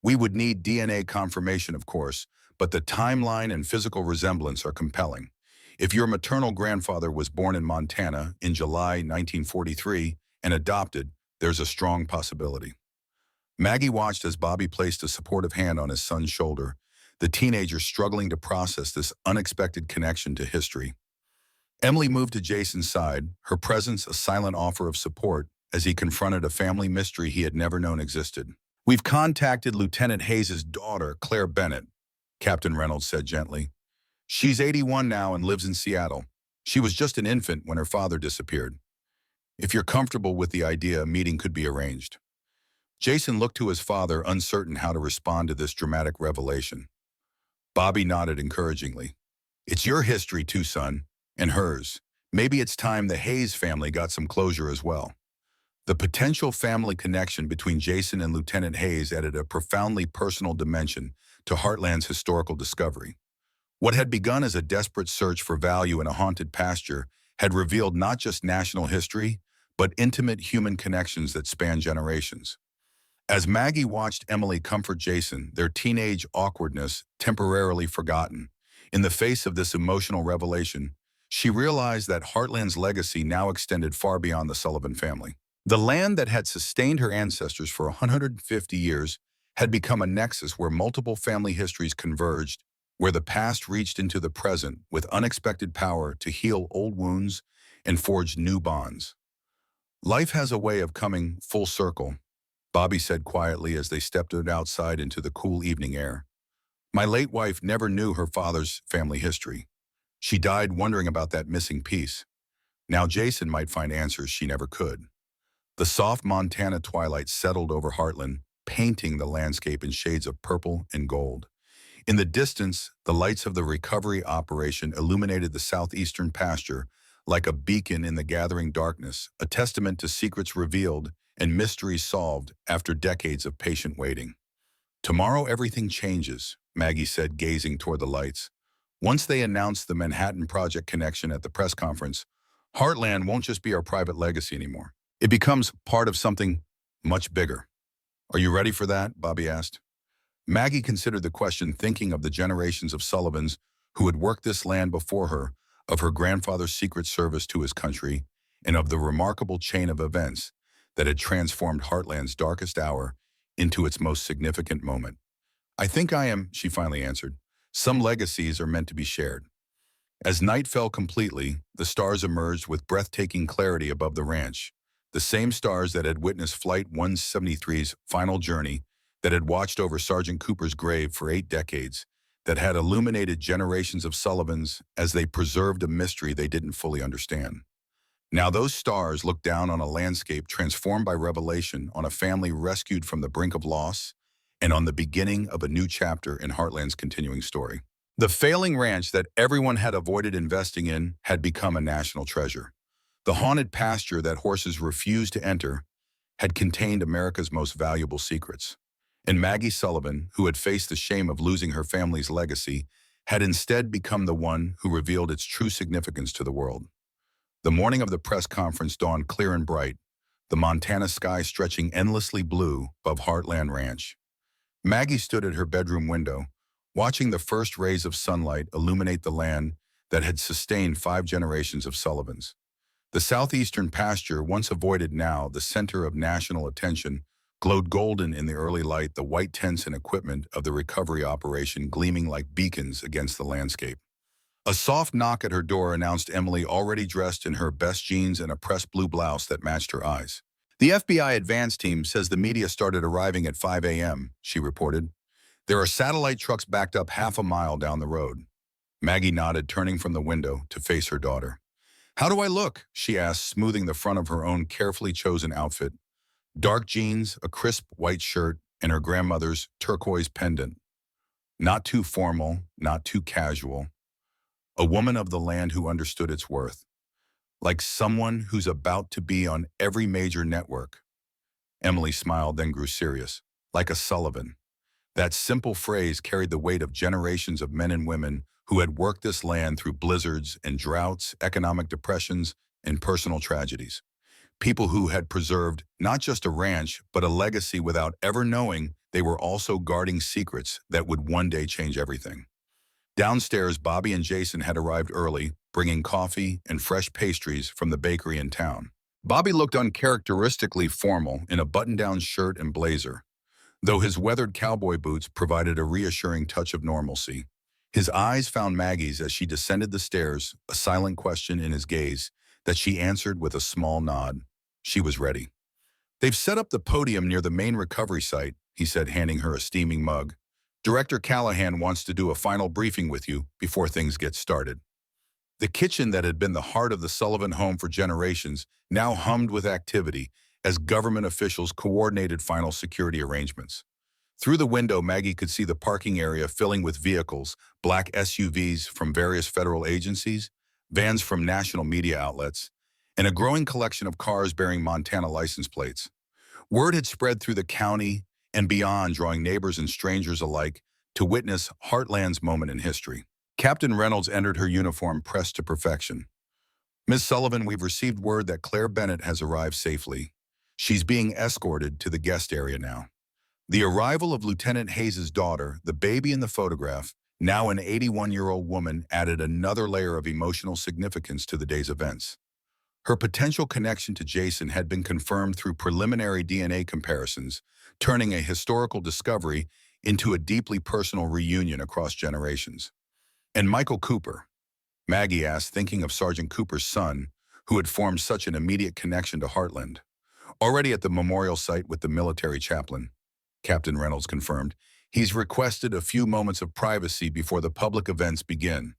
"We would need DNA confirmation, of course, but the timeline and physical resemblance are compelling. If your maternal grandfather was born in Montana in July 1943 and adopted, there's a strong possibility." Maggie watched as Bobby placed a supportive hand on his son's shoulder, the teenager struggling to process this unexpected connection to history. Emily moved to Jason's side, her presence a silent offer of support as he confronted a family mystery he had never known existed. "We've contacted Lieutenant Hayes' daughter, Claire Bennett," Captain Reynolds said gently. "She's 81 now and lives in Seattle. She was just an infant when her father disappeared. If you're comfortable with the idea, a meeting could be arranged." Jason looked to his father, uncertain how to respond to this dramatic revelation. Bobby nodded encouragingly. "It's your history too, son, and hers. Maybe it's time the Hayes family got some closure as well." The potential family connection between Jason and Lieutenant Hayes added a profoundly personal dimension to Heartland's historical discovery. What had begun as a desperate search for value in a haunted pasture had revealed not just national history, but intimate human connections that span generations. As Maggie watched Emily comfort Jason, their teenage awkwardness temporarily forgotten, in the face of this emotional revelation, she realized that Heartland's legacy now extended far beyond the Sullivan family. The land that had sustained her ancestors for 150 years had become a nexus where multiple family histories converged, where the past reached into the present with unexpected power to heal old wounds and forge new bonds. Life has a way of coming full circle, Bobby said quietly as they stepped outside into the cool evening air. My late wife never knew her father's family history. She died wondering about that missing piece. Now Jason might find answers she never could. The soft Montana twilight settled over Heartland, painting the landscape in shades of purple and gold. In the distance, the lights of the recovery operation illuminated the southeastern pasture like a beacon in the gathering darkness, a testament to secrets revealed and mysteries solved after decades of patient waiting. Tomorrow everything changes, Maggie said, gazing toward the lights. Once they announce the Manhattan Project connection at the press conference, Heartland won't just be our private legacy anymore. It becomes part of something much bigger. Are you ready for that? Bobby asked. Maggie considered the question, thinking of the generations of Sullivans who had worked this land before her, of her grandfather's secret service to his country, and of the remarkable chain of events that had transformed Heartland's darkest hour into its most significant moment. I think I am, she finally answered. Some legacies are meant to be shared. As night fell completely, the stars emerged with breathtaking clarity above the ranch, the same stars that had witnessed Flight 173's final journey, that had watched over Sergeant Cooper's grave for 8 decades, that had illuminated generations of Sullivans as they preserved a mystery they didn't fully understand. Now those stars looked down on a landscape transformed by revelation, on a family rescued from the brink of loss, and on the beginning of a new chapter in Heartland's continuing story. The failing ranch that everyone had avoided investing in had become a national treasure. The haunted pasture that horses refused to enter had contained America's most valuable secrets. And Maggie Sullivan, who had faced the shame of losing her family's legacy, had instead become the one who revealed its true significance to the world. The morning of the press conference dawned clear and bright, the Montana sky stretching endlessly blue above Heartland Ranch. Maggie stood at her bedroom window, watching the first rays of sunlight illuminate the land that had sustained 5 generations of Sullivans. The southeastern pasture, once avoided now the center of national attention, glowed golden in the early light, the white tents and equipment of the recovery operation gleaming like beacons against the landscape. A soft knock at her door announced Emily, already dressed in her best jeans and a pressed blue blouse that matched her eyes. The FBI advance team says the media started arriving at 5 a.m., she reported. There are satellite trucks backed up half a mile down the road. Maggie nodded, turning from the window to face her daughter. How do I look? She asked, smoothing the front of her own carefully chosen outfit. Dark jeans, a crisp white shirt, and her grandmother's turquoise pendant. Not too formal, not too casual. A woman of the land who understood its worth. Like someone who's about to be on every major network. Emily smiled, then grew serious. Like a Sullivan. That simple phrase carried the weight of generations of men and women who had worked this land through blizzards and droughts, economic depressions, and personal tragedies. People who had preserved not just a ranch, but a legacy without ever knowing they were also guarding secrets that would one day change everything. Downstairs, Bobby and Jason had arrived early, bringing coffee and fresh pastries from the bakery in town. Bobby looked uncharacteristically formal in a button-down shirt and blazer, though his weathered cowboy boots provided a reassuring touch of normalcy. His eyes found Maggie's as she descended the stairs, a silent question in his gaze that she answered with a small nod. She was ready. They've set up the podium near the main recovery site, he said, handing her a steaming mug. Director Callahan wants to do a final briefing with you before things get started. The kitchen that had been the heart of the Sullivan home for generations now hummed with activity as government officials coordinated final security arrangements. Through the window, Maggie could see the parking area filling with vehicles, black SUVs from various federal agencies, vans from national media outlets, and a growing collection of cars bearing Montana license plates. Word had spread through the county and beyond, drawing neighbors and strangers alike to witness Heartland's moment in history. Captain Reynolds entered, her uniform pressed to perfection. Miss Sullivan, we've received word that Claire Bennett has arrived safely. She's being escorted to the guest area now. The arrival of Lieutenant Hayes's daughter, the baby in the photograph, now an 81-year-old woman, added another layer of emotional significance to the day's events. Her potential connection to Jason had been confirmed through preliminary DNA comparisons, turning a historical discovery into a deeply personal reunion across generations. And Michael Cooper, Maggie asked, thinking of Sergeant Cooper's son, who had formed such an immediate connection to Heartland. Already at the memorial site with the military chaplain, Captain Reynolds confirmed, he's requested a few moments of privacy before the public events begin.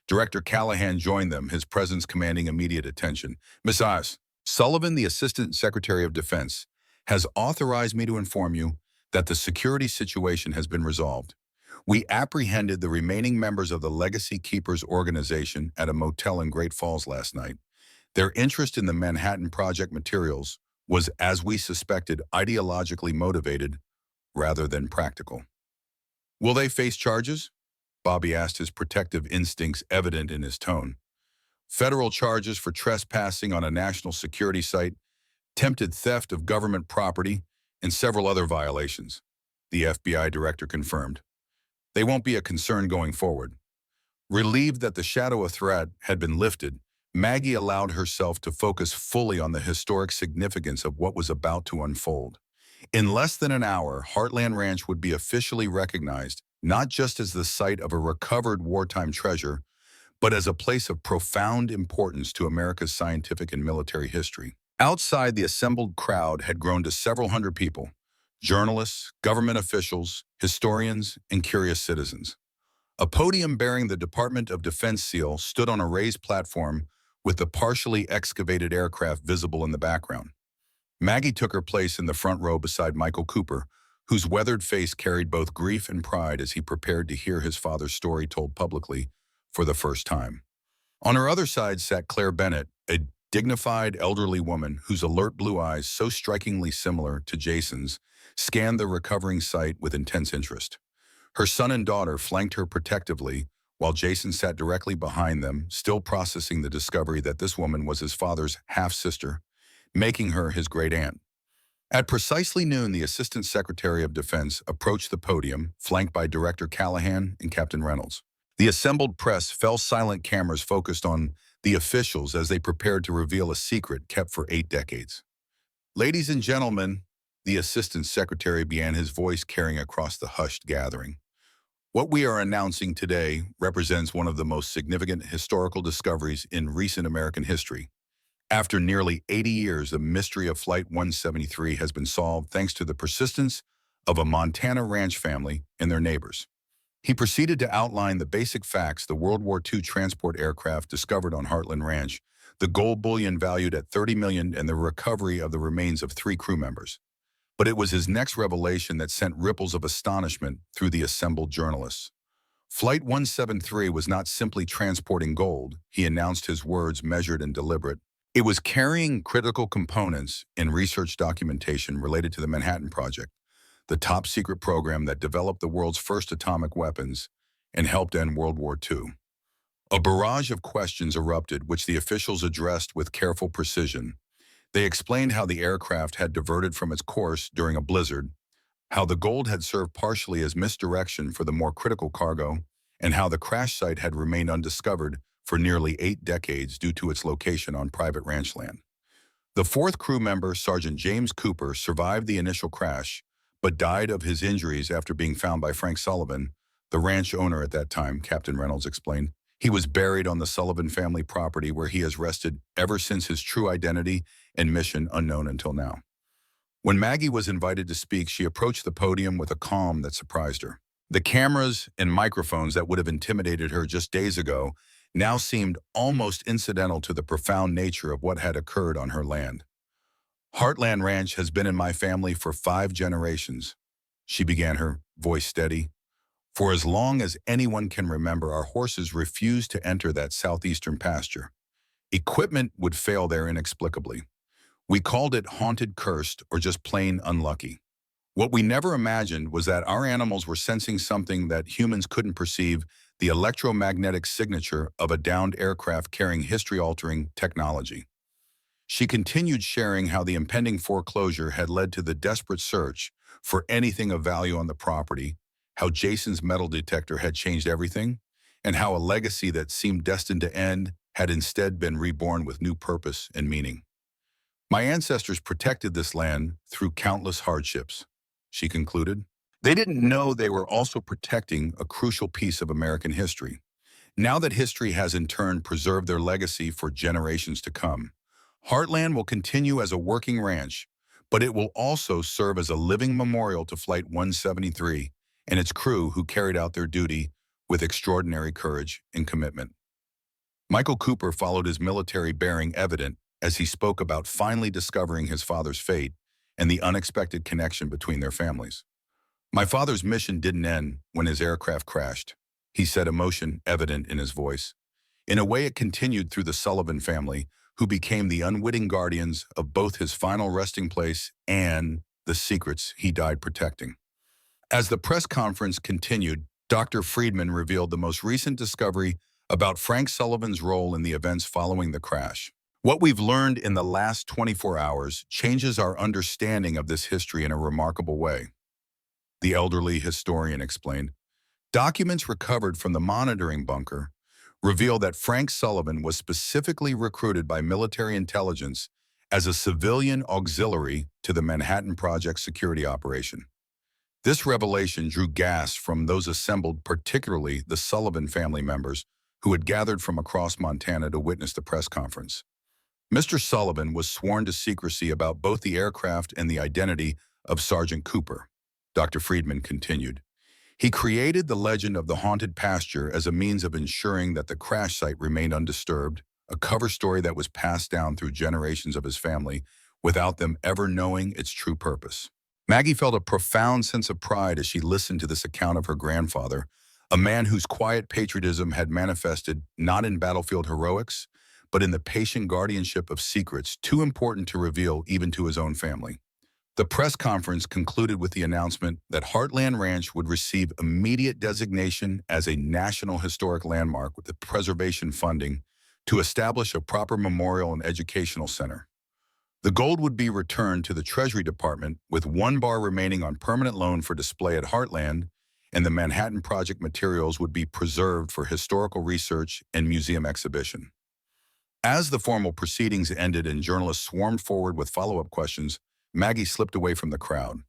Director Callahan joined them, his presence commanding immediate attention. Miss Oz, Sullivan, the Assistant Secretary of Defense, has authorized me to inform you that the security situation has been resolved. We apprehended the remaining members of the Legacy Keepers organization at a motel in Great Falls last night. Their interest in the Manhattan Project materials was, as we suspected, ideologically motivated rather than practical. Will they face charges? Bobby asked, his protective instincts evident in his tone. Federal charges for trespassing on a national security site, attempted theft of government property, and several other violations, the FBI director confirmed. They won't be a concern going forward. Relieved that the shadow of threat had been lifted, Maggie allowed herself to focus fully on the historic significance of what was about to unfold. In less than an hour, Heartland Ranch would be officially recognized, not just as the site of a recovered wartime treasure, but as a place of profound importance to America's scientific and military history. Outside, the assembled crowd had grown to several hundred people: journalists, government officials, historians, and curious citizens. A podium bearing the Department of Defense seal stood on a raised platform with the partially excavated aircraft visible in the background. Maggie took her place in the front row beside Michael Cooper, whose weathered face carried both grief and pride as he prepared to hear his father's story told publicly for the first time. On her other side sat Claire Bennett, a dignified elderly woman whose alert blue eyes, so strikingly similar to Jason's, scanned the recovering site with intense interest. Her son and daughter flanked her protectively, while Jason sat directly behind them, still processing the discovery that this woman was his father's half-sister, making her his great-aunt. At precisely noon, the Assistant Secretary of Defense approached the podium, flanked by Director Callahan and Captain Reynolds. The assembled press fell silent, cameras focused on the officials as they prepared to reveal a secret kept for 8 decades. Ladies and gentlemen, the Assistant Secretary began, his voice carrying across the hushed gathering. What we are announcing today represents one of the most significant historical discoveries in recent American history. After nearly 80 years, the mystery of Flight 173 has been solved thanks to the persistence of a Montana ranch family and their neighbors. He proceeded to outline the basic facts: the World War II transport aircraft discovered on Heartland Ranch, the gold bullion valued at $30 million, and the recovery of the remains of 3 crew members. But it was his next revelation that sent ripples of astonishment through the assembled journalists. Flight 173 was not simply transporting gold, he announced, his words measured and deliberate. It was carrying critical components and research documentation related to the Manhattan Project, the top-secret program that developed the world's first atomic weapons and helped end World War II. A barrage of questions erupted, which the officials addressed with careful precision. They explained how the aircraft had diverted from its course during a blizzard, how the gold had served partially as misdirection for the more critical cargo, and how the crash site had remained undiscovered for nearly 8 decades due to its location on private ranch land. The 4th crew member, Sergeant James Cooper, survived the initial crash, but died of his injuries after being found by Frank Sullivan, the ranch owner at that time, Captain Reynolds explained. He was buried on the Sullivan family property, where he has rested ever since, his true identity and mission unknown until now. When Maggie was invited to speak, she approached the podium with a calm that surprised her. The cameras and microphones that would have intimidated her just days ago now seemed almost incidental to the profound nature of what had occurred on her land. Heartland Ranch has been in my family for 5 generations, she began, her voice steady. For as long as anyone can remember, our horses refused to enter that southeastern pasture. Equipment would fail there inexplicably. We called it haunted, cursed, or just plain unlucky. What we never imagined was that our animals were sensing something that humans couldn't perceive: the electromagnetic signature of a downed aircraft carrying history-altering technology. She continued sharing how the impending foreclosure had led to the desperate search for anything of value on the property, how Jason's metal detector had changed everything, and how a legacy that seemed destined to end had instead been reborn with new purpose and meaning. My ancestors protected this land through countless hardships, she concluded. They didn't know they were also protecting a crucial piece of American history. Now that history has in turn preserved their legacy for generations to come, Heartland will continue as a working ranch, but it will also serve as a living memorial to Flight 173 and its crew who carried out their duty with extraordinary courage and commitment. Michael Cooper followed his military bearing evident as he spoke about finally discovering his father's fate and the unexpected connection between their families. My father's mission didn't end when his aircraft crashed, he said, emotion evident in his voice. In a way, it continued through the Sullivan family, who became the unwitting guardians of both his final resting place and the secrets he died protecting. As the press conference continued, Dr. Friedman revealed the most recent discovery about Frank Sullivan's role in the events following the crash. What we've learned in the last 24 hours changes our understanding of this history in a remarkable way, the elderly historian explained. Documents recovered from the monitoring bunker reveal that Frank Sullivan was specifically recruited by military intelligence as a civilian auxiliary to the Manhattan Project security operation. This revelation drew gasps from those assembled, particularly the Sullivan family members who had gathered from across Montana to witness the press conference. Mr. Sullivan was sworn to secrecy about both the aircraft and the identity of Sergeant Cooper. Dr. Friedman continued. He created the legend of the haunted pasture as a means of ensuring that the crash site remained undisturbed, a cover story that was passed down through generations of his family without them ever knowing its true purpose. Maggie felt a profound sense of pride as she listened to this account of her grandfather, a man whose quiet patriotism had manifested not in battlefield heroics, but in the patient guardianship of secrets too important to reveal even to his own family. The press conference concluded with the announcement that Heartland Ranch would receive immediate designation as a National Historic Landmark with the preservation funding to establish a proper memorial and educational center. The gold would be returned to the Treasury Department with 1 bar remaining on permanent loan for display at Heartland, and the Manhattan Project materials would be preserved for historical research and museum exhibition. As the formal proceedings ended and journalists swarmed forward with follow-up questions, Maggie slipped away from the crowd.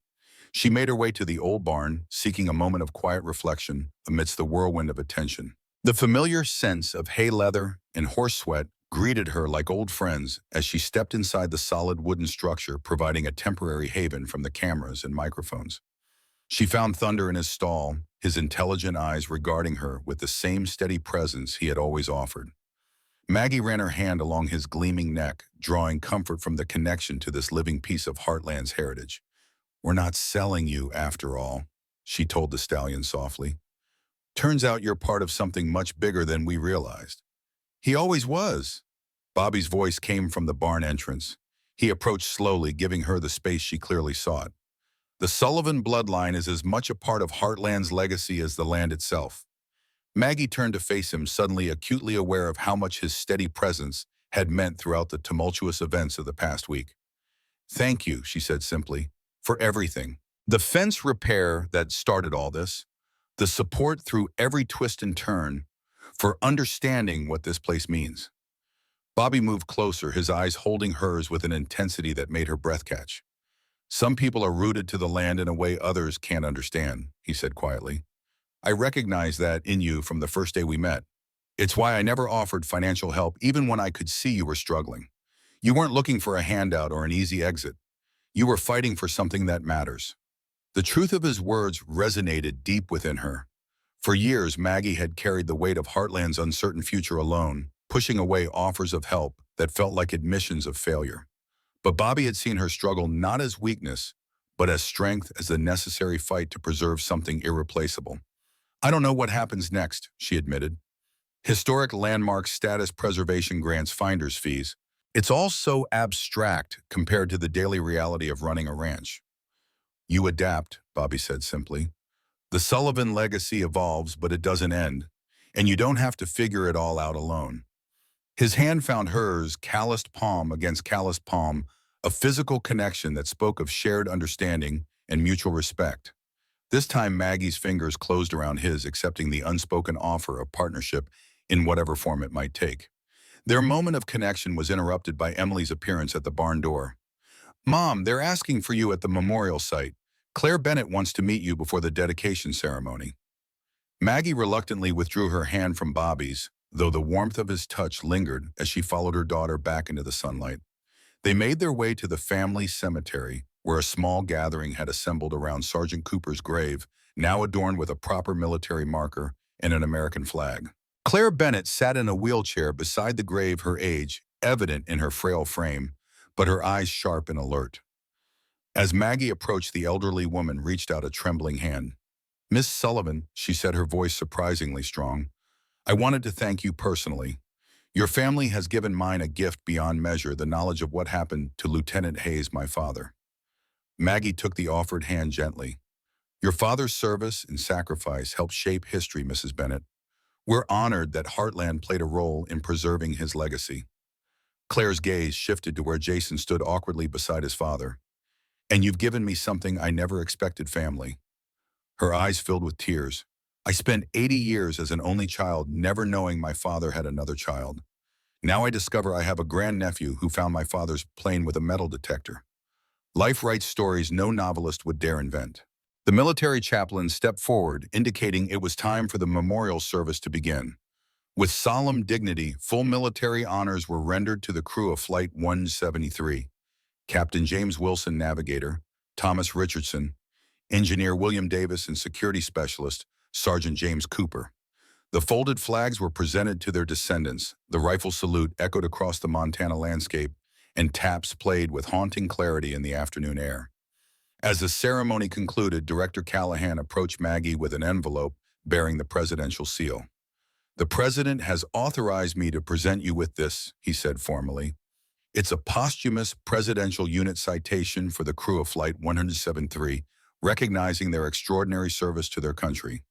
She made her way to the old barn, seeking a moment of quiet reflection amidst the whirlwind of attention. The familiar scents of hay leather and horse sweat greeted her like old friends as she stepped inside the solid wooden structure, providing a temporary haven from the cameras and microphones. She found Thunder in his stall, his intelligent eyes regarding her with the same steady presence he had always offered. Maggie ran her hand along his gleaming neck, drawing comfort from the connection to this living piece of Heartland's heritage. "We're not selling you, after all," she told the stallion softly. "Turns out you're part of something much bigger than we realized." "He always was." Bobby's voice came from the barn entrance. He approached slowly, giving her the space she clearly sought. "The Sullivan bloodline is as much a part of Heartland's legacy as the land itself." Maggie turned to face him, suddenly acutely aware of how much his steady presence had meant throughout the tumultuous events of the past week. "Thank you," she said simply, "for everything. The fence repair that started all this, the support through every twist and turn, for understanding what this place means." Bobby moved closer, his eyes holding hers with an intensity that made her breath catch. "Some people are rooted to the land in a way others can't understand," he said quietly. "I recognize that in you from the first day we met. It's why I never offered financial help even when I could see you were struggling. You weren't looking for a handout or an easy exit. You were fighting for something that matters." The truth of his words resonated deep within her. For years, Maggie had carried the weight of Heartland's uncertain future alone, pushing away offers of help that felt like admissions of failure. But Bobby had seen her struggle not as weakness, but as strength, as the necessary fight to preserve something irreplaceable. "I don't know what happens next," she admitted. "Historic landmark status preservation grants finder's fees. It's all so abstract compared to the daily reality of running a ranch." "You adapt," Bobby said simply. "The Sullivan legacy evolves, but it doesn't end. and you don't have to figure it all out alone. His hand found hers, calloused palm against calloused palm, a physical connection that spoke of shared understanding and mutual respect. This time Maggie's fingers closed around his, accepting the unspoken offer of partnership in whatever form it might take. Their moment of connection was interrupted by Emily's appearance at the barn door. "Mom, they're asking for you at the memorial site. Claire Bennett wants to meet you before the dedication ceremony." Maggie reluctantly withdrew her hand from Bobby's, though the warmth of his touch lingered as she followed her daughter back into the sunlight. They made their way to the family cemetery, where a small gathering had assembled around Sergeant Cooper's grave, now adorned with a proper military marker and an American flag. Claire Bennett sat in a wheelchair beside the grave, her age evident in her frail frame, but her eyes sharp and alert. As Maggie approached, the elderly woman reached out a trembling hand. "Miss Sullivan," she said, her voice surprisingly strong, "I wanted to thank you personally. Your family has given mine a gift beyond measure, the knowledge of what happened to Lieutenant Hayes, my father." Maggie took the offered hand gently. "Your father's service and sacrifice helped shape history, Mrs. Bennett. We're honored that Heartland played a role in preserving his legacy." Claire's gaze shifted to where Jason stood awkwardly beside his father. "And you've given me something I never expected, family." Her eyes filled with tears. "I spent 80 years as an only child, never knowing my father had another child. Now I discover I have a grandnephew who found my father's plane with a metal detector. Life writes stories no novelist would dare invent." The military chaplain stepped forward, indicating it was time for the memorial service to begin. With solemn dignity, full military honors were rendered to the crew of Flight 173. Captain James Wilson, navigator; Thomas Richardson, engineer; William Davis, and security specialist, Sergeant James Cooper. The folded flags were presented to their descendants, the rifle salute echoed across the Montana landscape, and taps played with haunting clarity in the afternoon air. As the ceremony concluded, Director Callahan approached Maggie with an envelope bearing the presidential seal. "The president has authorized me to present you with this," he said formally. "It's a posthumous presidential unit citation for the crew of Flight 173, recognizing their extraordinary service to their country.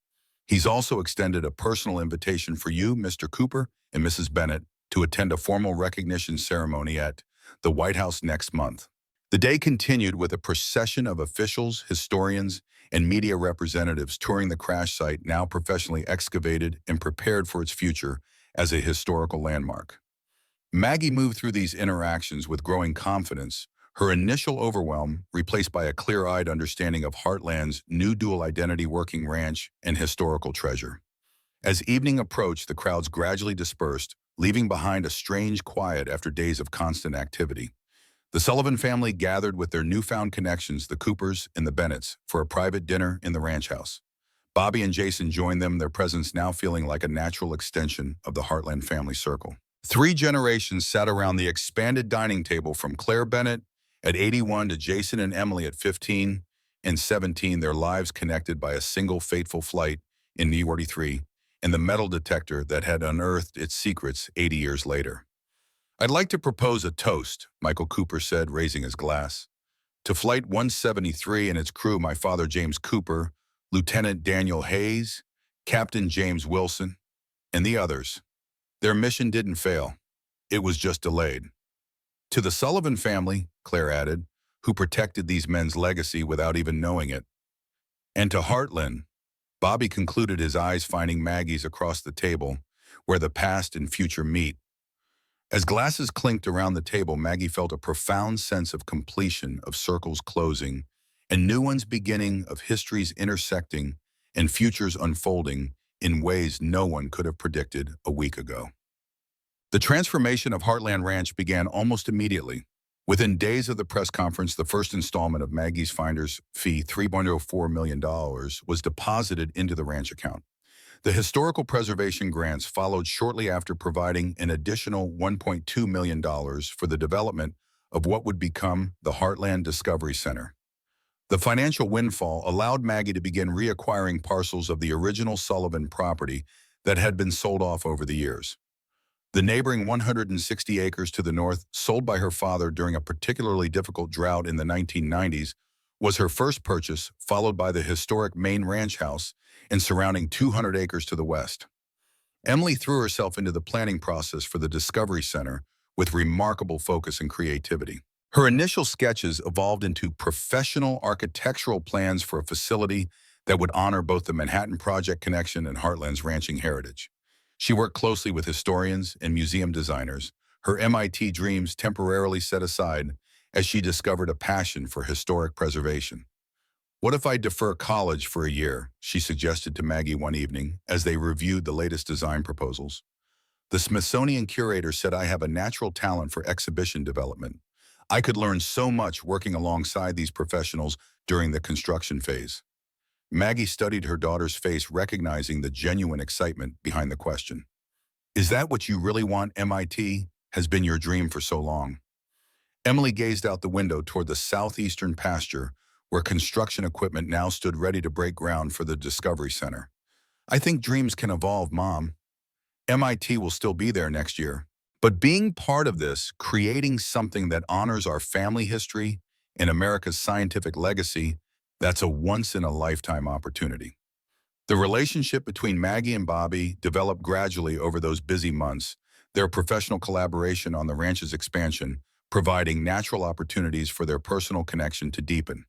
He's also extended a personal invitation for you, Mr. Cooper and Mrs. Bennett, to attend a formal recognition ceremony at the White House next month." The day continued with a procession of officials, historians, and media representatives touring the crash site, now professionally excavated and prepared for its future as a historical landmark. Maggie moved through these interactions with growing confidence, her initial overwhelm replaced by a clear-eyed understanding of Heartland's new dual identity, working ranch and historical treasure. As evening approached, the crowds gradually dispersed, leaving behind a strange quiet after days of constant activity. The Sullivan family gathered with their newfound connections, the Coopers and the Bennetts, for a private dinner in the ranch house. Bobby and Jason joined them, their presence now feeling like a natural extension of the Heartland family circle. 3 generations sat around the expanded dining table, from Claire Bennett at 81 to Jason and Emily at 15 and 17, their lives connected by a single fateful flight in New York 43 and the metal detector that had unearthed its secrets 80 years later. "I'd like to propose a toast," Michael Cooper said, raising his glass. "To Flight 173 and its crew, my father James Cooper, Lieutenant Daniel Hayes, Captain James Wilson, and the others. Their mission didn't fail. It was just delayed. To the Sullivan family," Claire added, "who protected these men's legacy without even knowing it. And to Heartland," Bobby concluded, his eyes finding Maggie's across the table, "where the past and future meet." As glasses clinked around the table, Maggie felt a profound sense of completion, of circles closing, and new ones beginning, of histories intersecting and futures unfolding in ways no one could have predicted a week ago. The transformation of Heartland Ranch began almost immediately. Within days of the press conference, the first installment of Maggie's finder's fee, $3.04 million, was deposited into the ranch account. The historical preservation grants followed shortly after, providing an additional $1.2 million for the development of what would become the Heartland Discovery Center. The financial windfall allowed Maggie to begin reacquiring parcels of the original Sullivan property that had been sold off over the years. The neighboring 160 acres to the north, sold by her father during a particularly difficult drought in the 1990s, was her first purchase, followed by the historic main ranch house and surrounding 200 acres to the west. Emily threw herself into the planning process for the Discovery Center with remarkable focus and creativity. Her initial sketches evolved into professional architectural plans for a facility that would honor both the Manhattan Project connection and Heartland's ranching heritage. She worked closely with historians and museum designers, her MIT dreams temporarily set aside as she discovered a passion for historic preservation. "What if I defer college for a year?" she suggested to Maggie one evening as they reviewed the latest design proposals. "The Smithsonian curator said I have a natural talent for exhibition development. I could learn so much working alongside these professionals during the construction phase." Maggie studied her daughter's face, recognizing the genuine excitement behind the question. "Is that what you really want, MIT? Has been your dream for so long?" Emily gazed out the window toward the southeastern pasture, where construction equipment now stood ready to break ground for the Discovery Center. "I think dreams can evolve, Mom. MIT will still be there next year. But being part of this, creating something that honors our family history and America's scientific legacy, that's a once-in-a-lifetime opportunity." The relationship between Maggie and Bobby developed gradually over those busy months, their professional collaboration on the ranch's expansion, providing natural opportunities for their personal connection to deepen.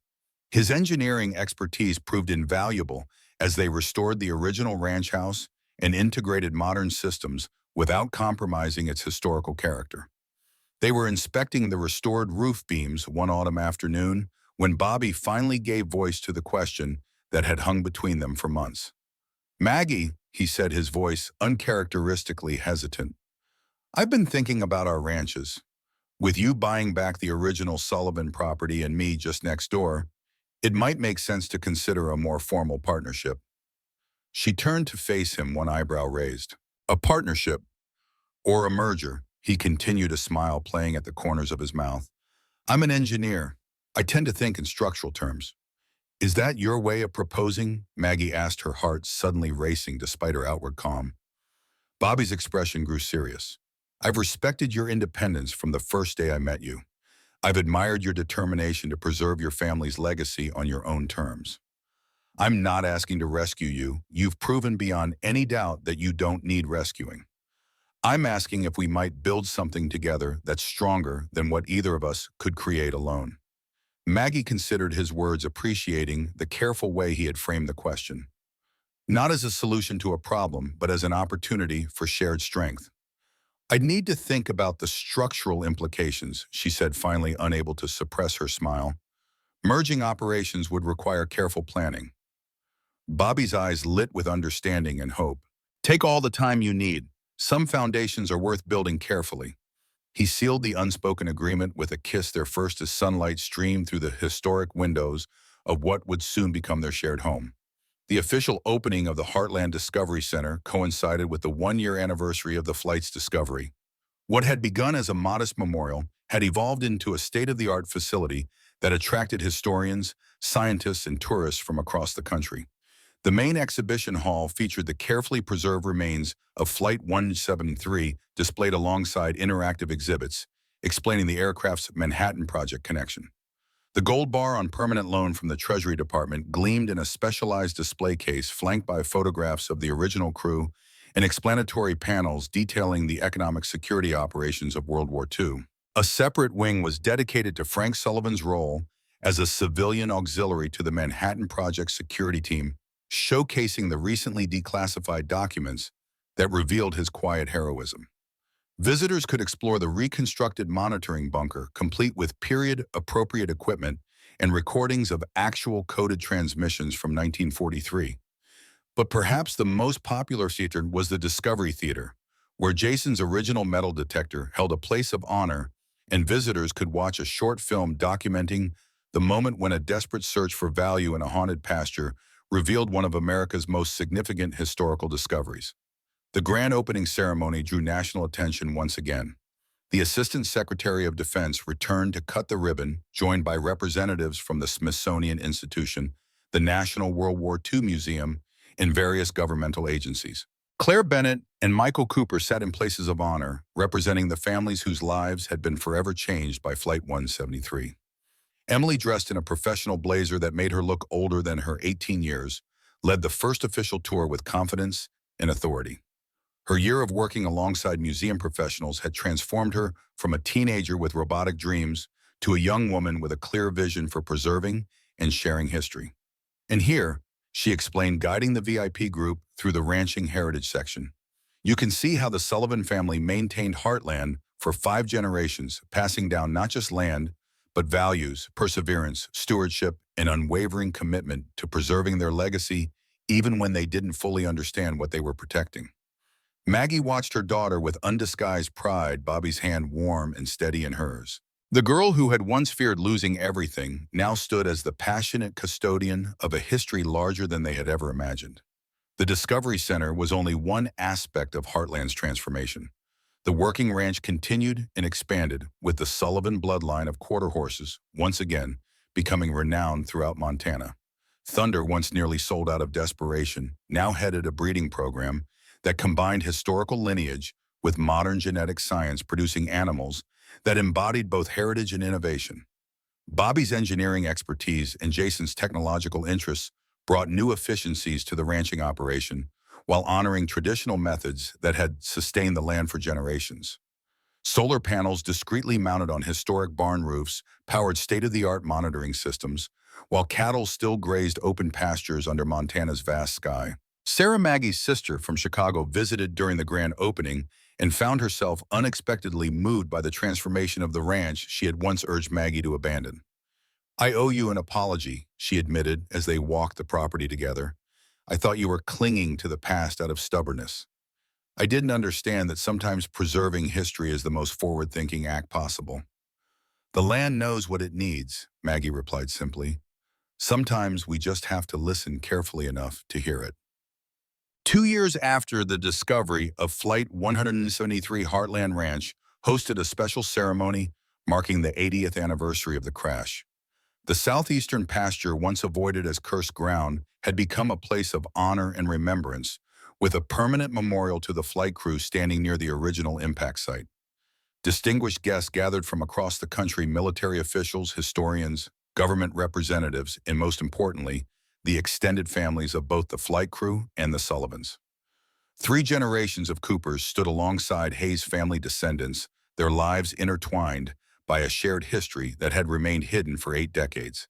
His engineering expertise proved invaluable as they restored the original ranch house and integrated modern systems without compromising its historical character. They were inspecting the restored roof beams one autumn afternoon when Bobby finally gave voice to the question that had hung between them for months. "Maggie," he said, his voice uncharacteristically hesitant, "I've been thinking about our ranches. With you buying back the original Sullivan property and me just next door, it might make sense to consider a more formal partnership." She turned to face him, one eyebrow raised. "A partnership? Or a merger?" He continued a smile playing at the corners of his mouth. "I'm an engineer. I tend to think in structural terms." "Is that your way of proposing?" Maggie asked, her heart suddenly racing despite her outward calm. Bobby's expression grew serious. "I've respected your independence from the first day I met you. I've admired your determination to preserve your family's legacy on your own terms. I'm not asking to rescue you. You've proven beyond any doubt that you don't need rescuing. I'm asking if we might build something together that's stronger than what either of us could create alone." Maggie considered his words, appreciating the careful way he had framed the question. Not as a solution to a problem, but as an opportunity for shared strength. "I'd need to think about the structural implications," she said, finally unable to suppress her smile. "Merging operations would require careful planning." Bobby's eyes lit with understanding and hope. "Take all the time you need. Some foundations are worth building carefully." He sealed the unspoken agreement with a kiss, their first as sunlight streamed through the historic windows of what would soon become their shared home. The official opening of the Heartland Discovery Center coincided with the one-year anniversary of the flight's discovery. What had begun as a modest memorial had evolved into a state-of-the-art facility that attracted historians, scientists, and tourists from across the country. The main exhibition hall featured the carefully preserved remains of Flight 173 displayed alongside interactive exhibits, explaining the aircraft's Manhattan Project connection. The gold bar on permanent loan from the Treasury Department gleamed in a specialized display case flanked by photographs of the original crew and explanatory panels detailing the economic security operations of World War II. A separate wing was dedicated to Frank Sullivan's role as a civilian auxiliary to the Manhattan Project security team, showcasing the recently declassified documents that revealed his quiet heroism. Visitors could explore the reconstructed monitoring bunker, complete with period-appropriate equipment and recordings of actual coded transmissions from 1943. But perhaps the most popular theater was the Discovery Theater, where Jason's original metal detector held a place of honor, and visitors could watch a short film documenting the moment when a desperate search for value in a haunted pasture revealed one of America's most significant historical discoveries. The grand opening ceremony drew national attention once again. The Assistant Secretary of Defense returned to cut the ribbon, joined by representatives from the Smithsonian Institution, the National World War II Museum, and various governmental agencies. Claire Bennett and Michael Cooper sat in places of honor, representing the families whose lives had been forever changed by Flight 173. Emily, dressed in a professional blazer that made her look older than her 18 years, led the first official tour with confidence and authority. Her year of working alongside museum professionals had transformed her from a teenager with robotic dreams to a young woman with a clear vision for preserving and sharing history. And here, she explained guiding the VIP group through the ranching heritage section. You can see how the Sullivan family maintained Heartland for 5 generations, passing down not just land, but values, perseverance, stewardship, and unwavering commitment to preserving their legacy even when they didn't fully understand what they were protecting. Maggie watched her daughter with undisguised pride, Bobby's hand warm and steady in hers. The girl who had once feared losing everything now stood as the passionate custodian of a history larger than they had ever imagined. The Discovery Center was only one aspect of Heartland's transformation. The working ranch continued and expanded, with the Sullivan bloodline of quarter horses, once again, becoming renowned throughout Montana. Thunder, once nearly sold out of desperation, now headed a breeding program that combined historical lineage with modern genetic science, producing animals that embodied both heritage and innovation. Bobby's engineering expertise and Jason's technological interests brought new efficiencies to the ranching operation while honoring traditional methods that had sustained the land for generations. Solar panels discreetly mounted on historic barn roofs powered state-of-the-art monitoring systems, while cattle still grazed open pastures under Montana's vast sky. Sarah, Maggie's sister from Chicago, visited during the grand opening and found herself unexpectedly moved by the transformation of the ranch she had once urged Maggie to abandon. "I owe you an apology," she admitted as they walked the property together. "I thought you were clinging to the past out of stubbornness. I didn't understand that sometimes preserving history is the most forward-thinking act possible." "The land knows what it needs," Maggie replied simply. "Sometimes we just have to listen carefully enough to hear it." 2 years after the discovery of Flight 173, Heartland Ranch hosted a special ceremony marking the 80th anniversary of the crash. The southeastern pasture, once avoided as cursed ground, had become a place of honor and remembrance, with a permanent memorial to the flight crew standing near the original impact site. Distinguished guests gathered from across the country: military officials, historians, government representatives, and most importantly, the extended families of both the flight crew and the Sullivans. 3 generations of Coopers stood alongside Hayes' family descendants, their lives intertwined by a shared history that had remained hidden for 8 decades.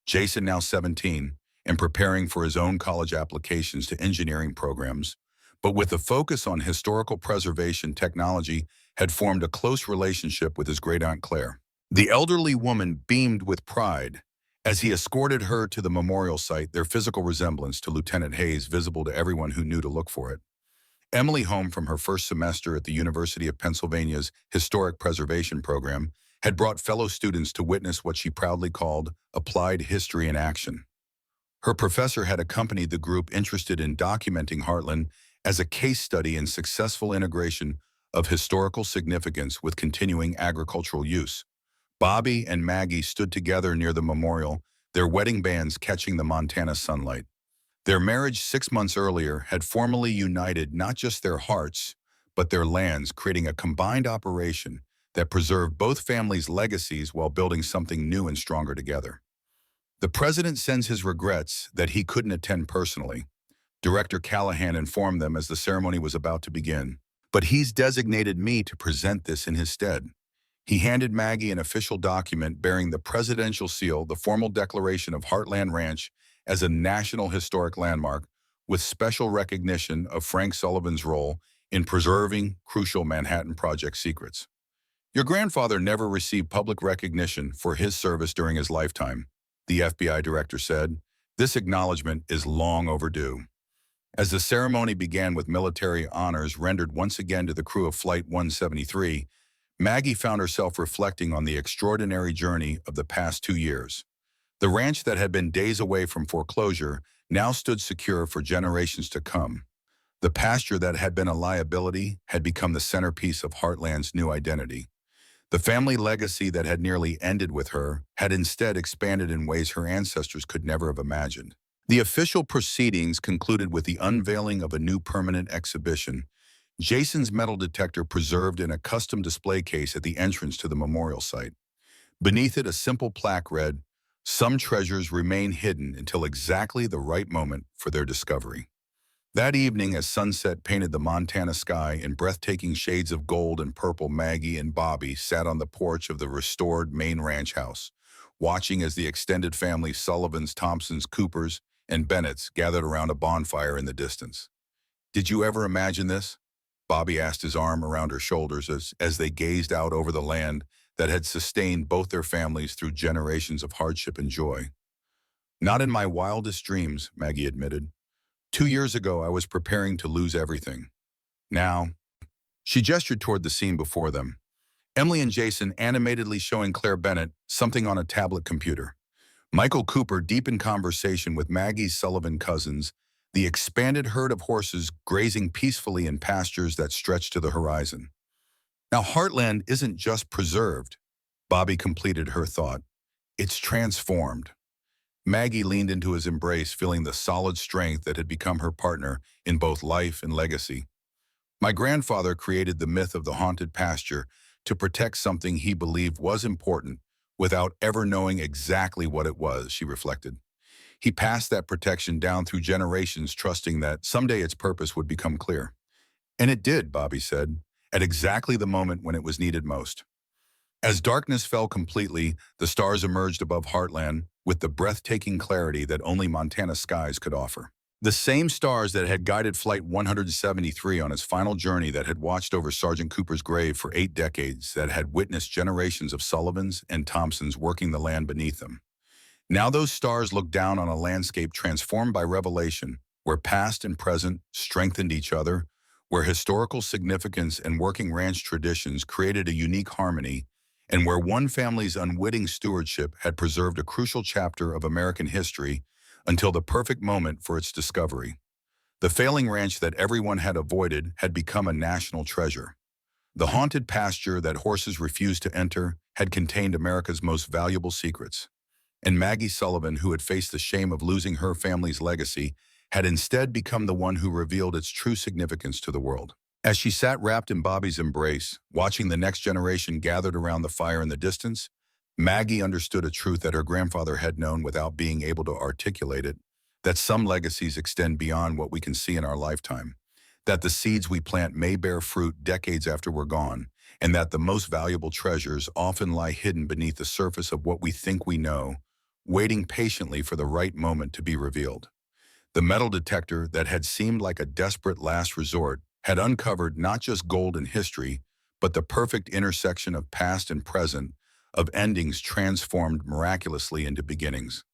Jason, now 17, and preparing for his own college applications to engineering programs, but with a focus on historical preservation technology, had formed a close relationship with his great-aunt Claire. The elderly woman beamed with pride as he escorted her to the memorial site, their physical resemblance to Lieutenant Hayes visible to everyone who knew to look for it. Emily, home from her first semester at the University of Pennsylvania's Historic Preservation Program, had brought fellow students to witness what she proudly called applied history in action. Her professor had accompanied the group, interested in documenting Heartland as a case study in successful integration of historical significance with continuing agricultural use. Bobby and Maggie stood together near the memorial, their wedding bands catching the Montana sunlight. Their marriage 6 months earlier had formally united not just their hearts, but their lands, creating a combined operation that preserved both families' legacies while building something new and stronger together. The president sends his regrets that he couldn't attend personally. Director Callahan informed them as the ceremony was about to begin. "But he's designated me to present this in his stead." He handed Maggie an official document bearing the presidential seal, the formal declaration of Heartland Ranch as a National Historic Landmark, with special recognition of Frank Sullivan's role in preserving crucial Manhattan Project secrets. "Your grandfather never received public recognition for his service during his lifetime," the FBI director said. "This acknowledgement is long overdue." As the ceremony began with military honors rendered once again to the crew of Flight 173, Maggie found herself reflecting on the extraordinary journey of the past 2 years. The ranch that had been days away from foreclosure now stood secure for generations to come. The pasture that had been a liability had become the centerpiece of Heartland's new identity. The family legacy that had nearly ended with her had instead expanded in ways her ancestors could never have imagined. The official proceedings concluded with the unveiling of a new permanent exhibition, Jason's metal detector preserved in a custom display case at the entrance to the memorial site. Beneath it, a simple plaque read, "Some treasures remain hidden until exactly the right moment for their discovery." That evening, as sunset painted the Montana sky in breathtaking shades of gold and purple, Maggie and Bobby sat on the porch of the restored main ranch house, watching as the extended family Sullivans, Thompsons, Coopers, and Bennetts gathered around a bonfire in the distance. "Did you ever imagine this?" Bobby asked, his arm around her shoulders as they gazed out over the land that had sustained both their families through generations of hardship and joy. "Not in my wildest dreams," Maggie admitted. "2 years ago, I was preparing to lose everything. Now," she gestured toward the scene before them, Emily and Jason animatedly showing Claire Bennett something on a tablet computer. Michael Cooper deep in conversation with Maggie's Sullivan cousins, the expanded herd of horses grazing peacefully in pastures that stretched to the horizon. Now, Heartland isn't just preserved, Bobby completed her thought. It's transformed. Maggie leaned into his embrace, feeling the solid strength that had become her partner in both life and legacy. "My grandfather created the myth of the haunted pasture to protect something he believed was important without ever knowing exactly what it was," she reflected. "He passed that protection down through generations, trusting that someday its purpose would become clear." "And it did," Bobby said, "at exactly the moment when it was needed most." As darkness fell completely, the stars emerged above Heartland with the breathtaking clarity that only Montana skies could offer. The same stars that had guided Flight 173 on its final journey, that had watched over Sergeant Cooper's grave for 8 decades, that had witnessed generations of Sullivans and Thompsons working the land beneath them. Now those stars looked down on a landscape transformed by revelation, where past and present strengthened each other, where historical significance and working ranch traditions created a unique harmony, and where one family's unwitting stewardship had preserved a crucial chapter of American history until the perfect moment for its discovery. The failing ranch that everyone had avoided had become a national treasure. The haunted pasture that horses refused to enter had contained America's most valuable secrets. And Maggie Sullivan, who had faced the shame of losing her family's legacy, had instead become the one who revealed its true significance to the world. As she sat wrapped in Bobby's embrace, watching the next generation gathered around the fire in the distance, Maggie understood a truth that her grandfather had known without being able to articulate it: that some legacies extend beyond what we can see in our lifetime, that the seeds we plant may bear fruit decades after we're gone, and that the most valuable treasures often lie hidden beneath the surface of what we think we know, waiting patiently for the right moment to be revealed. The metal detector that had seemed like a desperate last resort had uncovered not just gold in history, but the perfect intersection of past and present, of endings transformed miraculously into beginnings.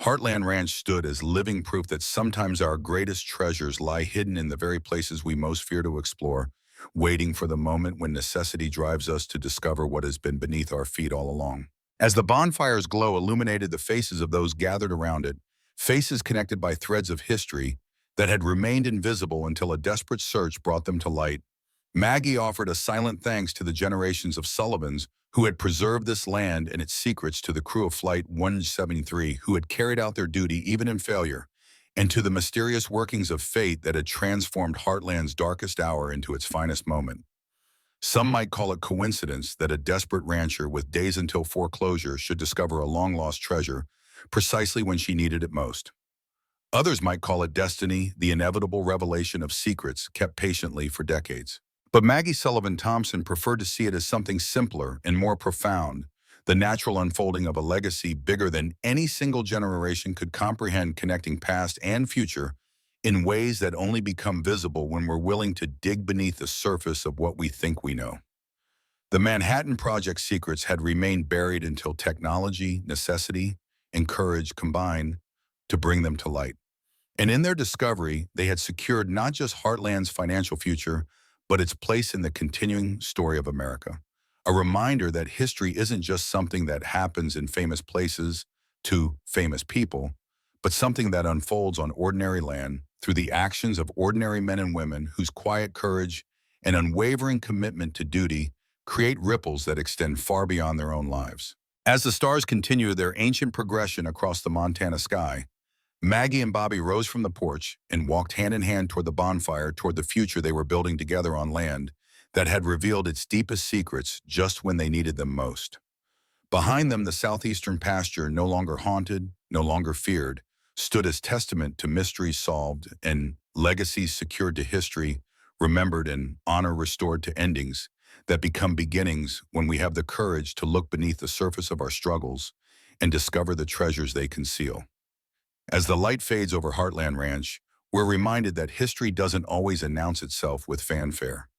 Heartland Ranch stood as living proof that sometimes our greatest treasures lie hidden in the very places we most fear to explore, waiting for the moment when necessity drives us to discover what has been beneath our feet all along. As the bonfire's glow illuminated the faces of those gathered around it, faces connected by threads of history that had remained invisible until a desperate search brought them to light, Maggie offered a silent thanks to the generations of Sullivans who had preserved this land and its secrets, to the crew of Flight 173 who had carried out their duty even in failure, and to the mysterious workings of fate that had transformed Heartland's darkest hour into its finest moment. Some might call it coincidence that a desperate rancher with days until foreclosure should discover a long-lost treasure precisely when she needed it most. Others might call it destiny, the inevitable revelation of secrets kept patiently for decades. But Maggie Sullivan Thompson preferred to see it as something simpler and more profound: the natural unfolding of a legacy bigger than any single generation could comprehend, connecting past and future in ways that only become visible when we're willing to dig beneath the surface of what we think we know. The Manhattan Project secrets had remained buried until technology, necessity, and courage combined to bring them to light. And in their discovery, they had secured not just Heartland's financial future, but its place in the continuing story of America. A reminder that history isn't just something that happens in famous places to famous people, but something that unfolds on ordinary land through the actions of ordinary men and women whose quiet courage and unwavering commitment to duty create ripples that extend far beyond their own lives. As the stars continue their ancient progression across the Montana sky, Maggie and Bobby rose from the porch and walked hand in hand toward the bonfire, toward the future they were building together on land that had revealed its deepest secrets just when they needed them most. Behind them, the southeastern pasture, no longer haunted, no longer feared, stood as testament to mysteries solved and legacies secured to history, remembered and honor restored to endings that become beginnings when we have the courage to look beneath the surface of our struggles and discover the treasures they conceal. As the light fades over Heartland Ranch, we're reminded that history doesn't always announce itself with fanfare.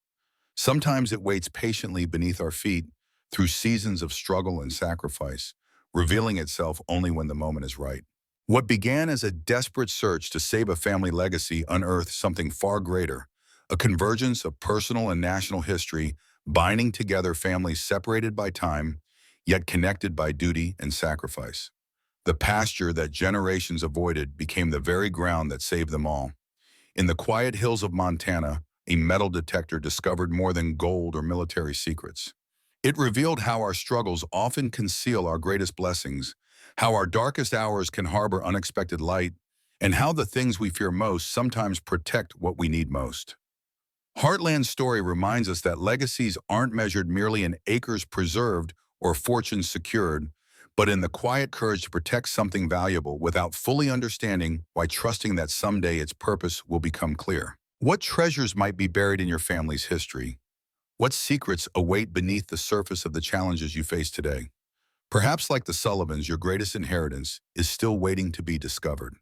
Sometimes it waits patiently beneath our feet through seasons of struggle and sacrifice, revealing itself only when the moment is right. What began as a desperate search to save a family legacy unearthed something far greater, a convergence of personal and national history binding together families separated by time, yet connected by duty and sacrifice. The pasture that generations avoided became the very ground that saved them all. In the quiet hills of Montana, a metal detector discovered more than gold or military secrets. It revealed how our struggles often conceal our greatest blessings, how our darkest hours can harbor unexpected light, and how the things we fear most sometimes protect what we need most. Heartland's story reminds us that legacies aren't measured merely in acres preserved or fortunes secured, but in the quiet courage to protect something valuable without fully understanding why trusting that someday its purpose will become clear. What treasures might be buried in your family's history? What secrets await beneath the surface of the challenges you face today? Perhaps like the Sullivans, your greatest inheritance is still waiting to be discovered.